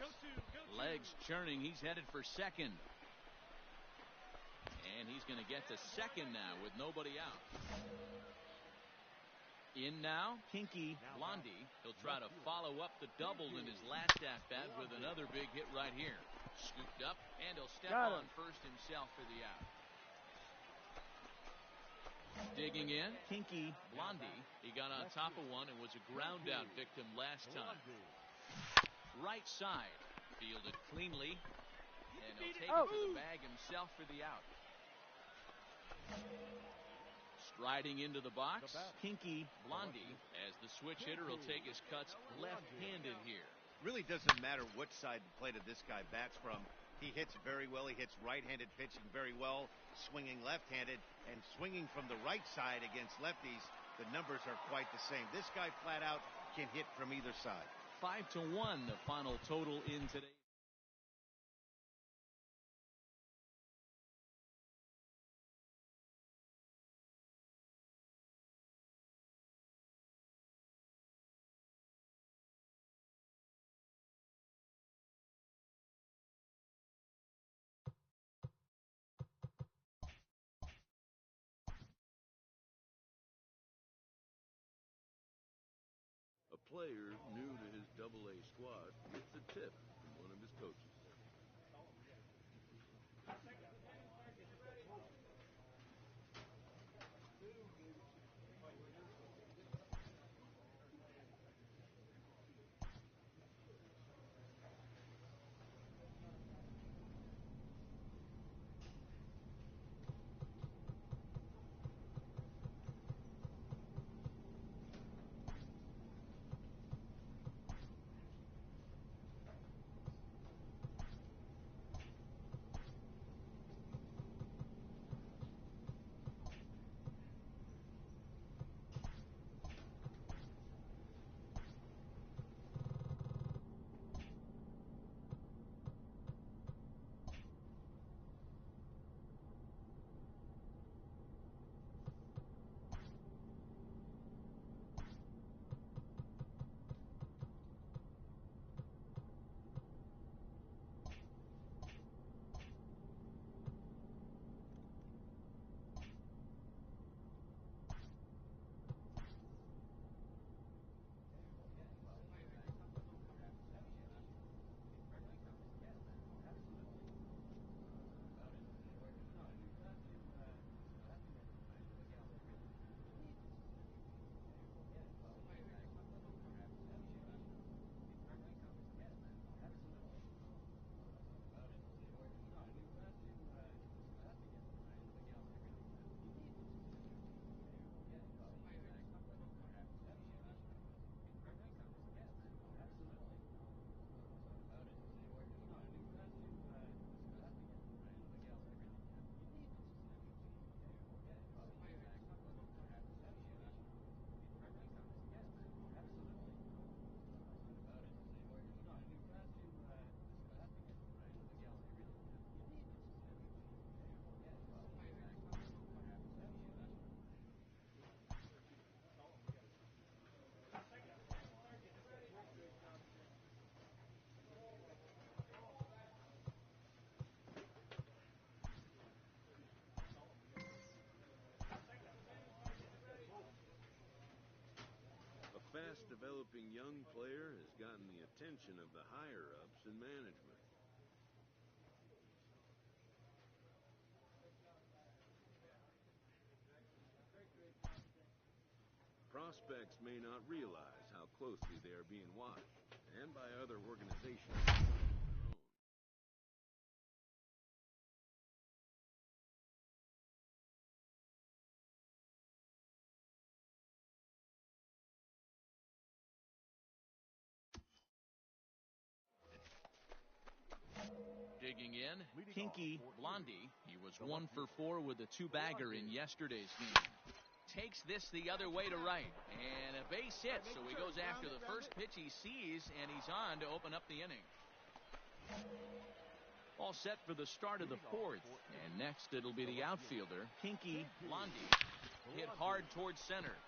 [SPEAKER 1] Legs churning, he's headed for second. And he's going to get to second now with nobody out. In now, Kinky Blondie. He'll try to follow up the double in his last at-bat with another big hit right here. Scooped up, and he'll step on first himself for the out. Digging in, Kinky Blondie. He got on top of one and was a ground-out victim last time. Right side, fielded cleanly, and he'll take it to the bag himself for the out. Striding into the box, Kinky Blondie, as the switch hitter will take his cuts left-handed here.
[SPEAKER 4] Really doesn't matter what side the plate of this guy bats from. He hits very well. He hits right-handed pitching very well, swinging left-handed, and swinging from the right side against lefties. The numbers are quite the same. This guy flat out can hit from either side.
[SPEAKER 1] 5-1 the final total in today.
[SPEAKER 3] A player new to his AA squad gets a tip from one of his coaches. developing young player has gotten the attention of the higher-ups in management. Prospects may not realize how closely they are being watched, and by other organizations of their own.
[SPEAKER 1] Digging in, Pinky Blondie. He was 1 for 4 with a 2-bagger in yesterday's game. Takes this the other way to right, and a base hit, so he goes after the first pitch he sees, and he's on to open up the inning. All set for the start of the 4th, and next it'll be the outfielder, Pinky Blondie. Hit hard towards center,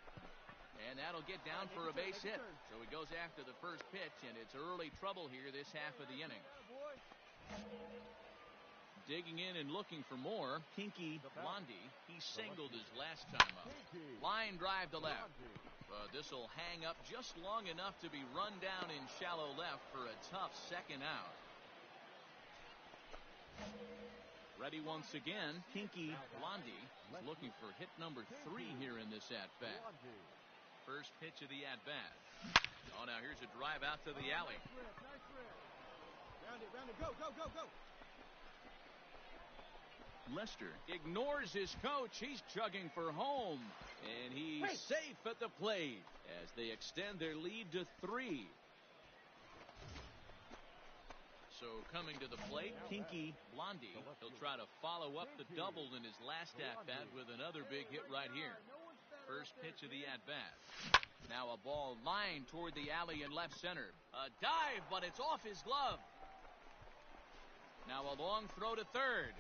[SPEAKER 1] and that'll get down for a base hit. So he goes after the first pitch, and it's early trouble here this half of the inning. Digging in and looking for more, Pinky Blondie. He singled his last time up. Line drive to left. But this will hang up just long enough to be run down in shallow left for a tough second out. Ready once again, Pinky Blondie. He's looking for hit number 3 here in this at-bat. First pitch of the at-bat. Oh, now here's a drive out to the alley.
[SPEAKER 6] Round it, go, go, go, go.
[SPEAKER 1] Lester ignores his coach. He's chugging for home. And he's safe at the plate as they extend their lead to 3. So coming to the plate, Pinky Blondie. He'll try to follow up the double in his last at-bat with another big hit right here. First pitch of the at-bat. Now a ball lined toward the alley in left center. A dive, but it's off his glove. Now a long throw to third.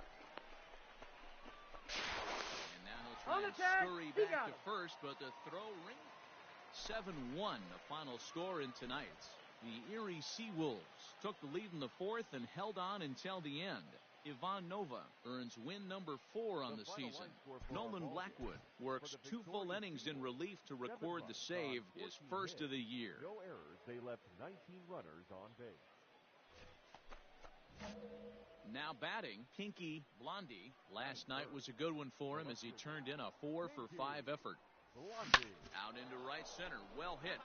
[SPEAKER 1] And now he'll try and scurry back to first, but the throw rings. 7-1, the final score in tonight's. The Erie Seawolves took the lead in the 4th and held on until the end. Ivan Nova earns win number 4 on the season. Nolan Blackwood works 2 full innings in relief to record the save, his first of the year.
[SPEAKER 2] No errors. They left 19 runners on base.
[SPEAKER 1] Now batting, Pinky Blondie. Last night was a good one for him as he turned in a 4 for 5 effort. Out into right center, well hit.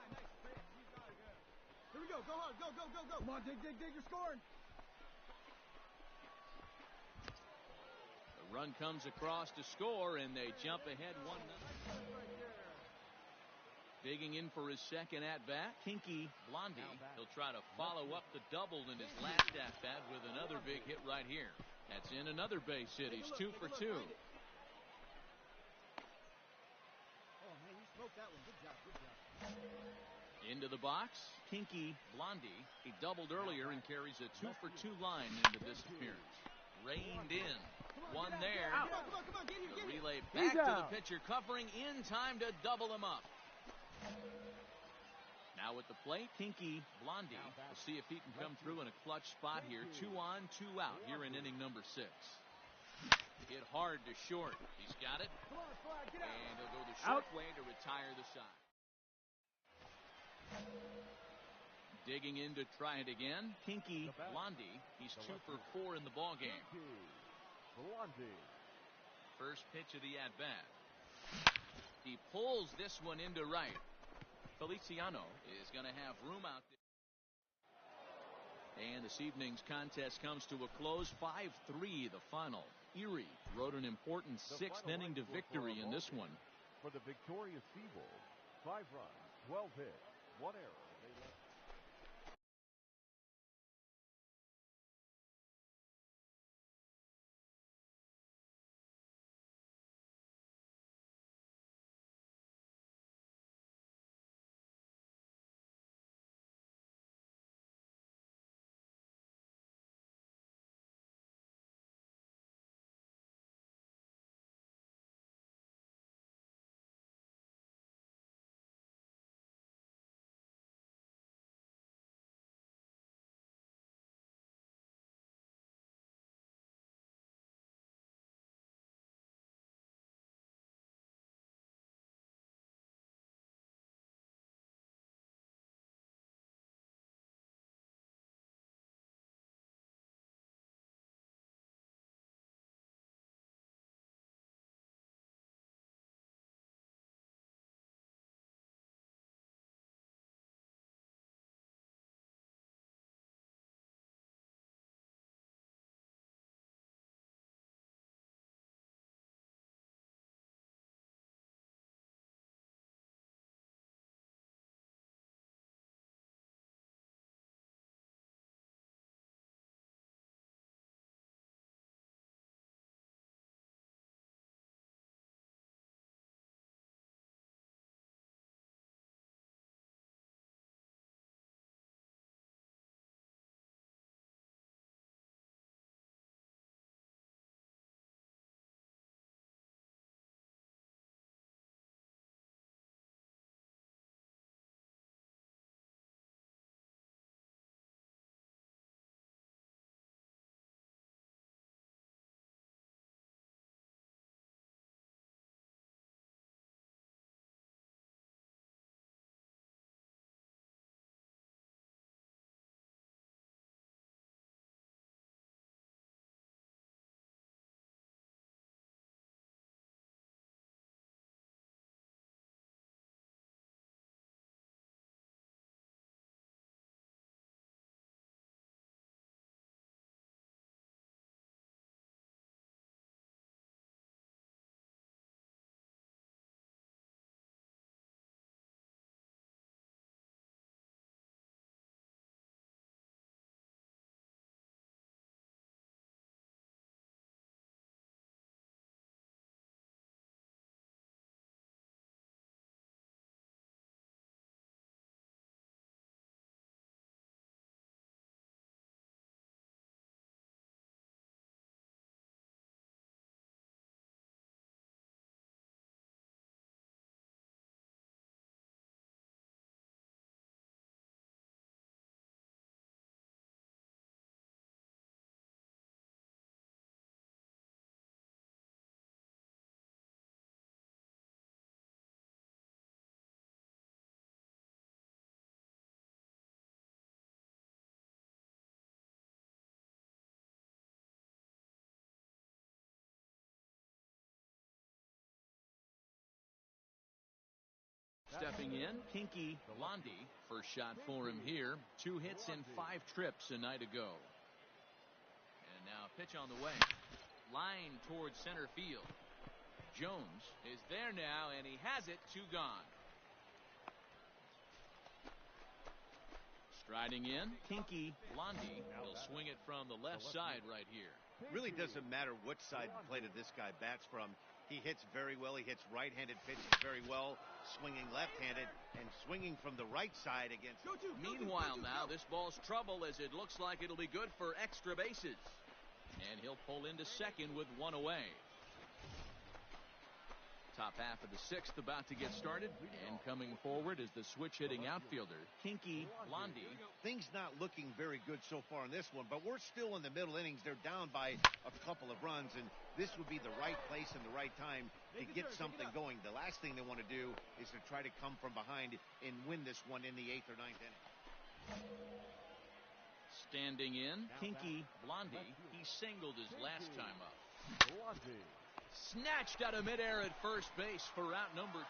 [SPEAKER 6] Here we go, go hard, go, go, go, go. Come on, dig, you're scoring.
[SPEAKER 1] The run comes across to score, and they jump ahead 1-0. Digging in for his second at-bat, Pinky Blondie. He'll try to follow up the double in his last at-bat with another big hit right here. That's in another base hit. He's 2 for 2.
[SPEAKER 6] Oh, man, you smoked that one. Good job, good job.
[SPEAKER 1] Into the box, Pinky Blondie. He doubled earlier and carries a 2 for 2 line into this appearance. Reined in. One there.
[SPEAKER 6] Come on, get here,
[SPEAKER 1] The relay back to the pitcher, covering in time to double him up. Now at the plate, Pinky Blondie. We'll see if he can come through in a clutch spot here. 2 on, 2 out here in inning number 6. Hit hard to short. He's got it. And he'll go the short way to retire the side. Digging in to try it again, Pinky Blondie. He's 2 for 4 in the ballgame. First pitch of the at-bat. He pulls this one into right. Feliciano is going to have room out there. And this evening's contest comes to a close, 5-3 the final. Erie rode an important 6th inning to victory in this one.
[SPEAKER 2] For the victorious Seawolves, 5 runs, 12 hits, 1 error.
[SPEAKER 1] Stepping in, Pinky Blondie. First shot for him here. 2 hits in 5 trips a night ago. And now pitch on the way. Line towards center field. Jones is there now, and he has it. 2 gone. Striding in, Pinky Blondie. He'll swing it from the left side right here.
[SPEAKER 4] Really doesn't matter which side of the plate this guy bats from. He hits very well. He hits right-handed pitches very well, swinging left-handed and swinging from the right side against.
[SPEAKER 1] Meanwhile, now this ball's trouble as it looks like it'll be good for extra bases. And he'll pull into second with 1 away. Top half of the 6th about to get started, and coming forward is the switch-hitting outfielder, Pinky Blondie.
[SPEAKER 4] Things not looking very good so far in this one, but we're still in the middle innings. They're down by a couple of runs, and this would be the right place and the right time to get something going. The last thing they want to do is to try to come from behind and win this one in the 8th or 9th inning.
[SPEAKER 1] Standing in, Pinky Blondie. He singled his last time up. Snatched out of midair at first base for out number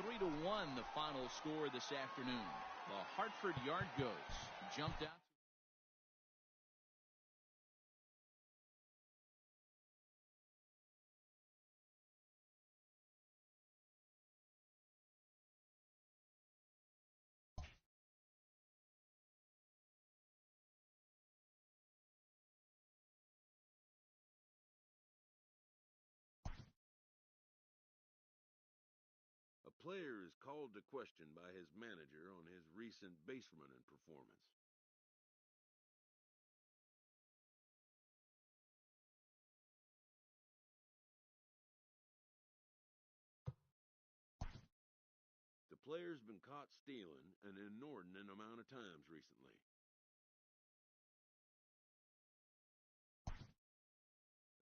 [SPEAKER 1] 2. 3-1 the final score this afternoon. The Hartford Yard Goats jumped out.
[SPEAKER 3] A player is called to question by his manager on his recent base running performance. The player's been caught stealing an inordinate amount of times recently.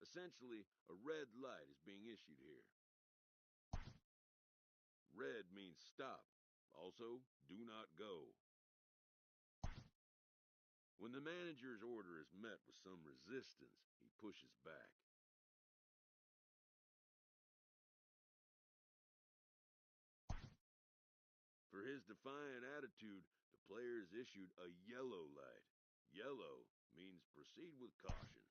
[SPEAKER 3] Essentially, a red light is being issued here. Red means stop. Also, do not go. When the manager's order is met with some resistance, he pushes back. For his defiant attitude, the player is issued a yellow light. Yellow means proceed with caution.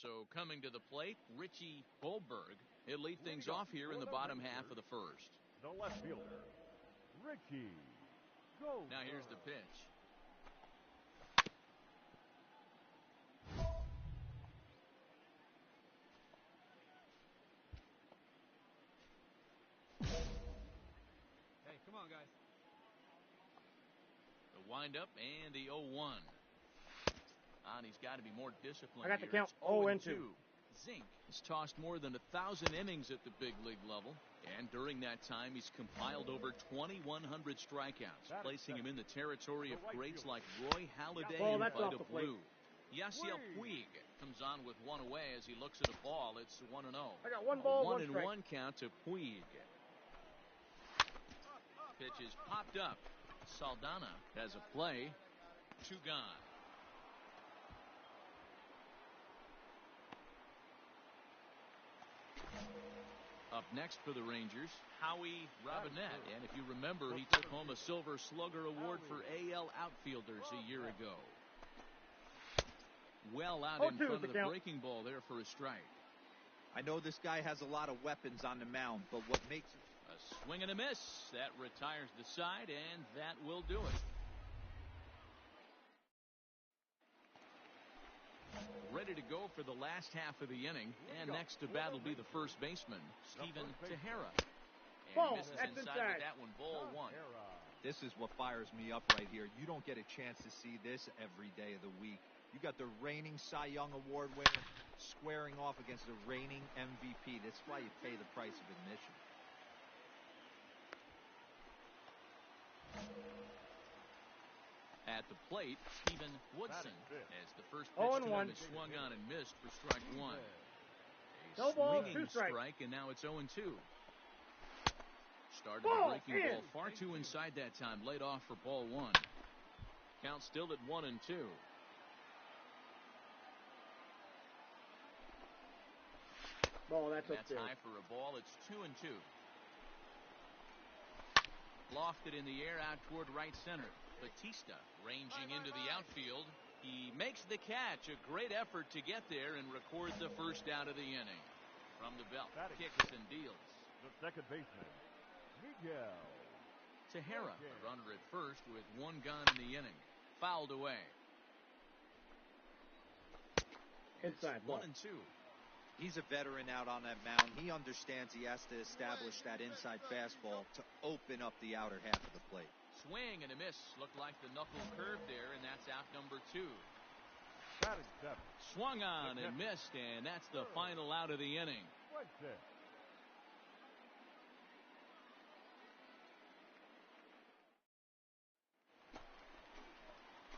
[SPEAKER 1] So coming to the plate, Richie Goldberg. He'll lead things off here in the bottom half of the first.
[SPEAKER 2] The left fielder, Richie Goldberg.
[SPEAKER 1] Now here's the pitch.
[SPEAKER 6] Hey, come on, guys.
[SPEAKER 1] The windup and the 0-1. And he's got to be more disciplined.
[SPEAKER 7] I got the
[SPEAKER 1] here.
[SPEAKER 7] count.
[SPEAKER 1] It's
[SPEAKER 7] 0-2.
[SPEAKER 1] Zink has tossed more than 1,000 innings at the big league level, and during that time he's compiled over 2,100 strikeouts, placing him in the territory of greats like Roy Halladay and Vida Blue. Yasiel Puig comes on with one away as he looks at a ball. It's 1-0.
[SPEAKER 7] I got one ball, one strike.
[SPEAKER 1] 1-1 count to Puig. Pitch is popped up. Saldana has a play. 2 gone. Up next for the Rangers, Howie Robinette. And if you remember, he took home a Silver Slugger Award for AL outfielders a year ago. Well out in front of the breaking ball there for a strike.
[SPEAKER 5] I know this guy has a lot of weapons on the mound, but what makes it...
[SPEAKER 1] A swing and a miss. That retires the side, and that will do it. Ready to go for the last half of the inning, and next to bat will be the first baseman, Steven Tejera. And misses inside with that one, ball 1.
[SPEAKER 5] This is what fires me up right here. You don't get a chance to see this every day of the week. You got the reigning Cy Young Award winner squaring off against the reigning MVP. That's why you pay the price of admission.
[SPEAKER 1] At the plate, Steven Woodson, as the first pitch to him is swung on and missed for strike 1. A swinging strike, and now it's 0-2. Started the breaking ball far too inside that time, laid off for ball 1. Count still at 1-2.
[SPEAKER 7] Ball, that's
[SPEAKER 1] high for a ball. It's 2-2. Lofted in the air out toward right center. Batista ranging into the outfield. He makes the catch. A great effort to get there and record the first out of the inning. From the belt, kicks and deals.
[SPEAKER 2] The second baseman, Miguel
[SPEAKER 1] Tejera, a runner at first with 1 gone in the inning. Fouled away.
[SPEAKER 7] Inside,
[SPEAKER 1] 1-2.
[SPEAKER 5] He's a veteran out on that mound. He understands he has to establish that inside fastball to open up the outer half of the plate.
[SPEAKER 1] Swing and a miss. Looked like the knuckle curve there, and that's out number 2. Swung on and missed, and that's the final out of the inning.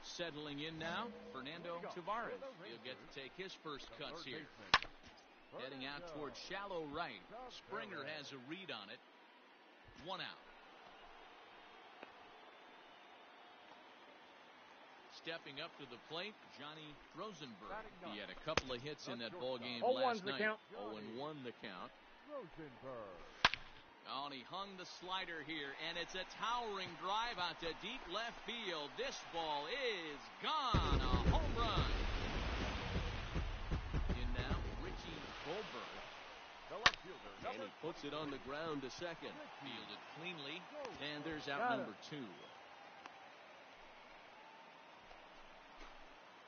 [SPEAKER 1] Settling in now, Fernando Tavares. He'll get to take his first cuts here. Heading out towards shallow right. Springer has a read on it. 1 out. Stepping up to the plate, Johnny Rosenberg. He had a couple of hits in that ball game last night. 0-1 the count. Oh, and he hung the slider here, and it's a towering drive out to deep left field. This ball is gone. A home run. In now, Richie Goldberg. And he puts it on the ground to second. Fielded cleanly, and there's out number 2.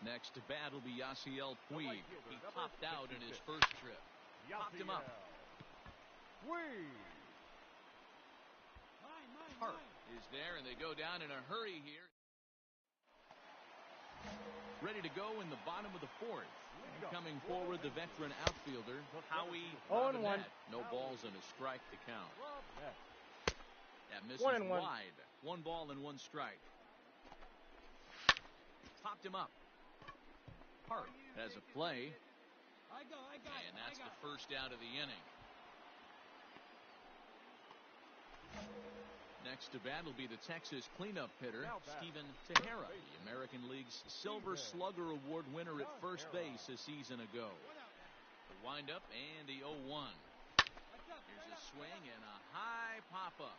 [SPEAKER 1] Next to bat will be Yasiel Puig. He popped out in his first trip. Popped him up. Hart is there, and they go down in a hurry here. Ready to go in the bottom of the 4th. And coming forward, the veteran outfielder, Howie Robinette. No balls and a strike to count. That misses wide. 1 ball and 1 strike. Popped him up. Hart has a play. And that's the first out of the inning. Next to bat will be the Texas cleanup hitter, Steven Tejera, the American League's Silver Slugger Award winner at first base a season ago. The windup and the 0-1. Here's a swing and a high pop-up.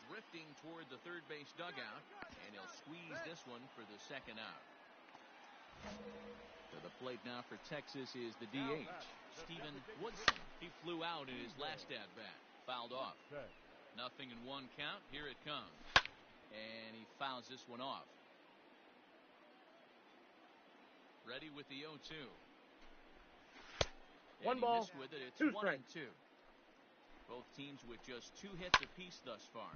[SPEAKER 1] Drifting toward the third base dugout, and he'll squeeze this one for the second out. To the plate now for Texas is the DH, Steven Woodson. He flew out in his last at-bat. Fouled off. 0-1 count. Here it comes. And he fouls this one off. Ready with the 0-2.
[SPEAKER 7] One ball,
[SPEAKER 1] with it. It's
[SPEAKER 7] 2
[SPEAKER 1] 1-2. Both teams with just 2 hits apiece thus far.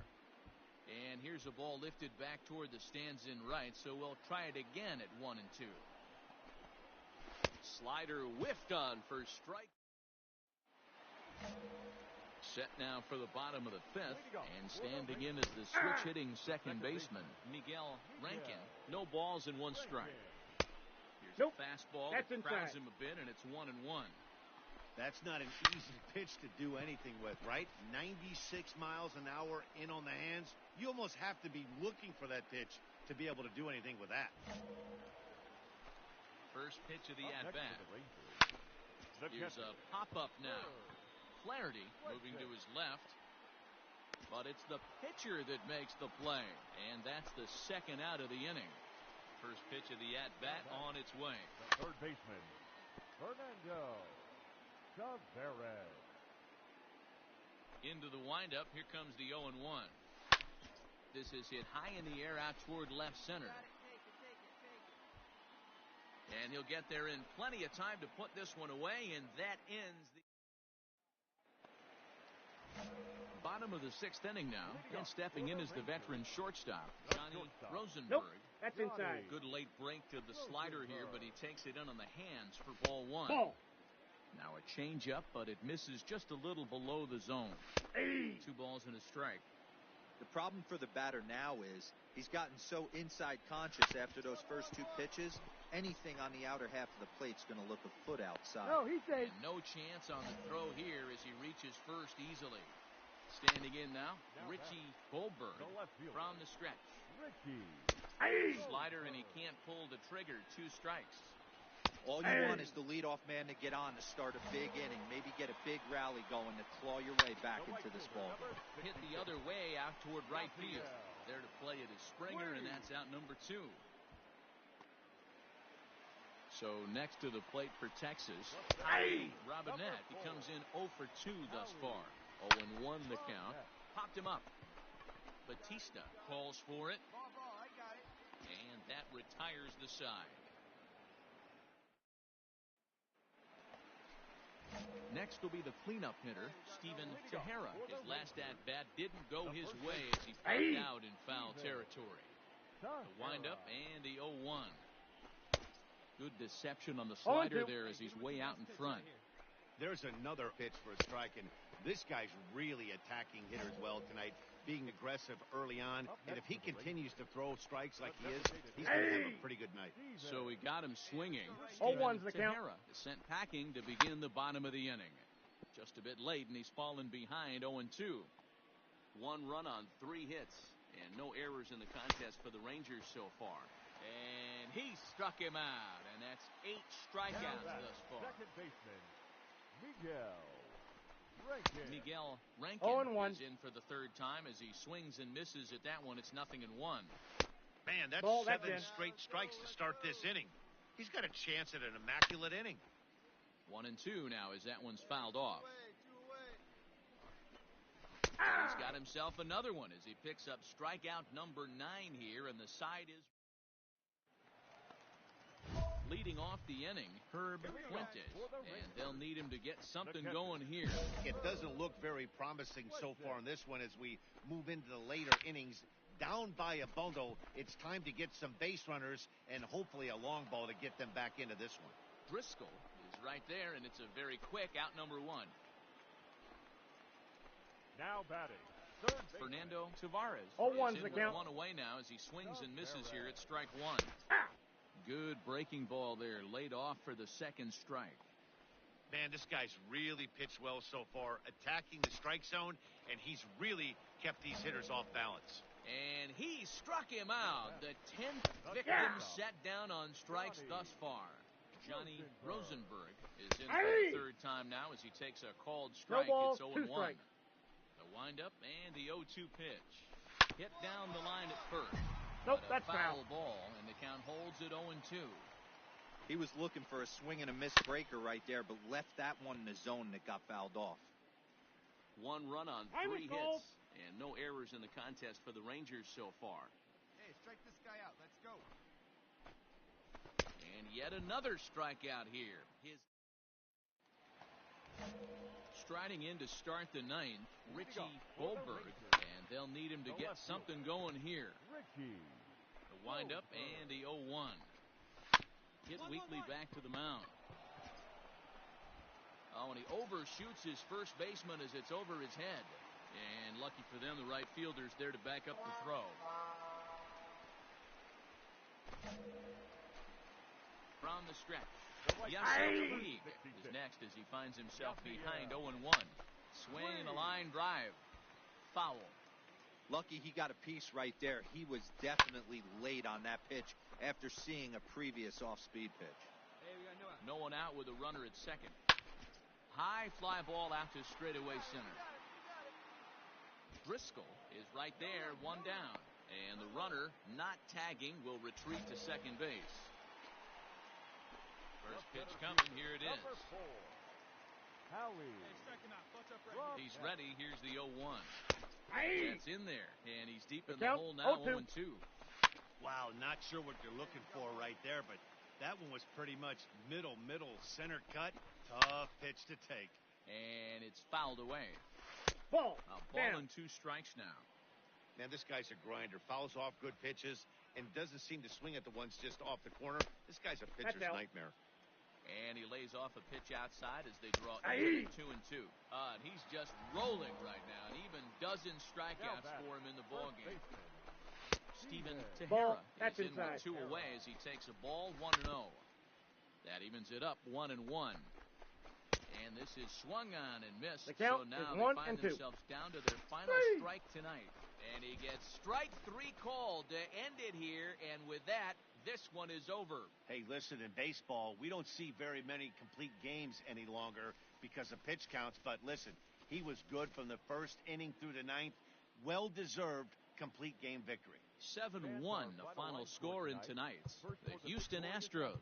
[SPEAKER 1] And here's a ball lifted back toward the stands in right, so we'll try it again at 1-2. Slider whiffed on for strike. Set now for the bottom of the 5th, and standing in is the switch-hitting second baseman, Miguel Rankin. No balls and 1 strike. Here's a fastball that crowds him a bit, and it's 1-1.
[SPEAKER 4] That's not an easy pitch to do anything with, right? 96 miles an hour in on the hands. You almost have to be looking for that pitch to be able to do anything with that.
[SPEAKER 1] First pitch of the at-bat. Here's a pop-up now. Flaherty moving to his left. But it's the pitcher that makes the play. And that's the second out of the inning. First pitch of the at-bat on its way.
[SPEAKER 2] Third baseman, Fernando Taveras.
[SPEAKER 1] Into the windup. Here comes the 0-1. This is hit high in the air out toward left center. And he'll get there in plenty of time to put this one away, and that ends the bottom of the 6th inning now. And stepping in is the veteran shortstop, Johnny Rosenberg.
[SPEAKER 7] Nope, that's inside.
[SPEAKER 1] Good late break to the slider here, but he takes it in on the hands for ball 1.
[SPEAKER 7] Ball.
[SPEAKER 1] Now a changeup, but it misses just a little below the zone. 2 balls and a strike.
[SPEAKER 5] The problem for the batter now is he's gotten so inside conscious after those first 2 pitches. Anything on the outer half of the plate's going to look a foot outside.
[SPEAKER 7] No, he says.
[SPEAKER 1] And no chance on the throw here as he reaches first easily. Standing in now, Richie Goldberg from the stretch. Slider, and he can't pull the trigger. 2 strikes.
[SPEAKER 5] All you want is the leadoff man to get on to start a big inning. Maybe get a big rally going to claw your way back into this ball game.
[SPEAKER 1] Hit the other way out toward right field. There to play it is Springer, and that's out number 2. So next to the plate for Texas, Robinette. He comes in 0 for 2 thus far. 0-1 the count. Popped him up. Batista calls for it. And that retires the side. Next will be the cleanup hitter, Steven Tahara. His last at-bat didn't go his way as he popped out in foul territory. The windup and the 0-1. Good deception on the slider there as he's way out in front.
[SPEAKER 4] There's another pitch for a strike, and this guy's really attacking hitters well tonight, being aggressive early on. And if he continues to throw strikes like he is, he's going to have a pretty good night.
[SPEAKER 1] So he got him swinging.
[SPEAKER 7] 0-1's the count.
[SPEAKER 1] Tahara is sent packing to begin the bottom of the inning. Just a bit late, and he's fallen behind 0-2. 1 run on 3 hits, and no errors in the contest for the Rangers so far. And he struck him out, and that's 8 strikeouts thus far.
[SPEAKER 2] Second baseman, Miguel
[SPEAKER 1] Rankin is in for the 3rd time as he swings and misses at that one. It's 0-1.
[SPEAKER 4] Man, that's 7 straight strikes to start this inning. He's got a chance at an immaculate inning.
[SPEAKER 1] 1-2 now as that one's fouled off. And he's got himself another one as he picks up strikeout number 9 here, and the side is leading off the inning, Herb Fuentes, and they'll need him to get something going here.
[SPEAKER 4] It doesn't look very promising so far in this one as we move into the later innings. Down by a bundle, it's time to get some base runners and hopefully a long ball to get them back into this one.
[SPEAKER 1] Driscoll is right there, and it's a very quick out number 1.
[SPEAKER 2] Now batting,
[SPEAKER 1] Fernando Taveras.
[SPEAKER 7] 0-1's the count.
[SPEAKER 1] 1 away now as he swings and misses here at strike 1. Good breaking ball there, laid off for the 2nd strike.
[SPEAKER 4] Man, this guy's really pitched well so far, attacking the strike zone, and he's really kept these hitters off balance.
[SPEAKER 1] And he struck him out. The 10th victim set down on strikes thus far. Johnny Rosenberg is in for the 3rd time now as he takes a called strike. It's 0-1. The windup and the 0-2 pitch. Hit down the line at first.
[SPEAKER 7] Nope,
[SPEAKER 1] But a
[SPEAKER 7] that's foul.
[SPEAKER 1] ball, and the count holds at 0-2.
[SPEAKER 5] He was looking for a swing and a miss breaker right there, but left that one in the zone that got fouled off.
[SPEAKER 1] 1 run on 3 hits, and no errors in the contest for the Rangers so far.
[SPEAKER 4] Hey, strike this guy out. Let's go.
[SPEAKER 1] And yet another strikeout here. Striding in to start the 9th, Richie Goldberg, and they'll need him to get something going here. The windup and the 0-1. Hit Weekly back to the mound. Oh, and he overshoots his first baseman as it's over his head. And lucky for them, the right fielder's there to back up the throw. From the stretch, Yasiel Puig is next as he finds himself behind 0-1. Swing and a line drive. Foul.
[SPEAKER 5] Lucky he got a piece right there. He was definitely late on that pitch after seeing a previous off-speed pitch.
[SPEAKER 1] No one out with a runner at second. High fly ball out to straightaway center. Driscoll is right there, 1 down. And the runner, not tagging, will retreat to second base. First pitch coming, here it is. He's ready, here's the 0-1. That's in there, and he's deep in the hole now, 0-2.
[SPEAKER 4] Wow, not sure what you're looking for right there, but that one was pretty much middle, center cut. Tough pitch to take.
[SPEAKER 1] And it's fouled away.
[SPEAKER 7] Ball.
[SPEAKER 1] A ball and 2 strikes now.
[SPEAKER 4] Man, this guy's a grinder. Fouls off good pitches and doesn't seem to swing at the ones just off the corner. This guy's a pitcher's nightmare.
[SPEAKER 1] And he lays off a pitch outside as they draw 2-2. And he's just rolling right now, and even dozen strikeouts for him in the ballgame. Steven Tejera is in with 2 away as he takes a ball, 1-0. That evens it up, 1-1. And this is swung on and missed. So now they find themselves down to their final strike tonight. And he gets strike 3 called to end it here. And with that, this one is over.
[SPEAKER 4] Hey, listen, in baseball, we don't see very many complete games any longer because of pitch counts. But listen, he was good from the first inning through the 9th. Well-deserved complete game victory.
[SPEAKER 1] 7-1, the final score in tonight's. The Houston Astros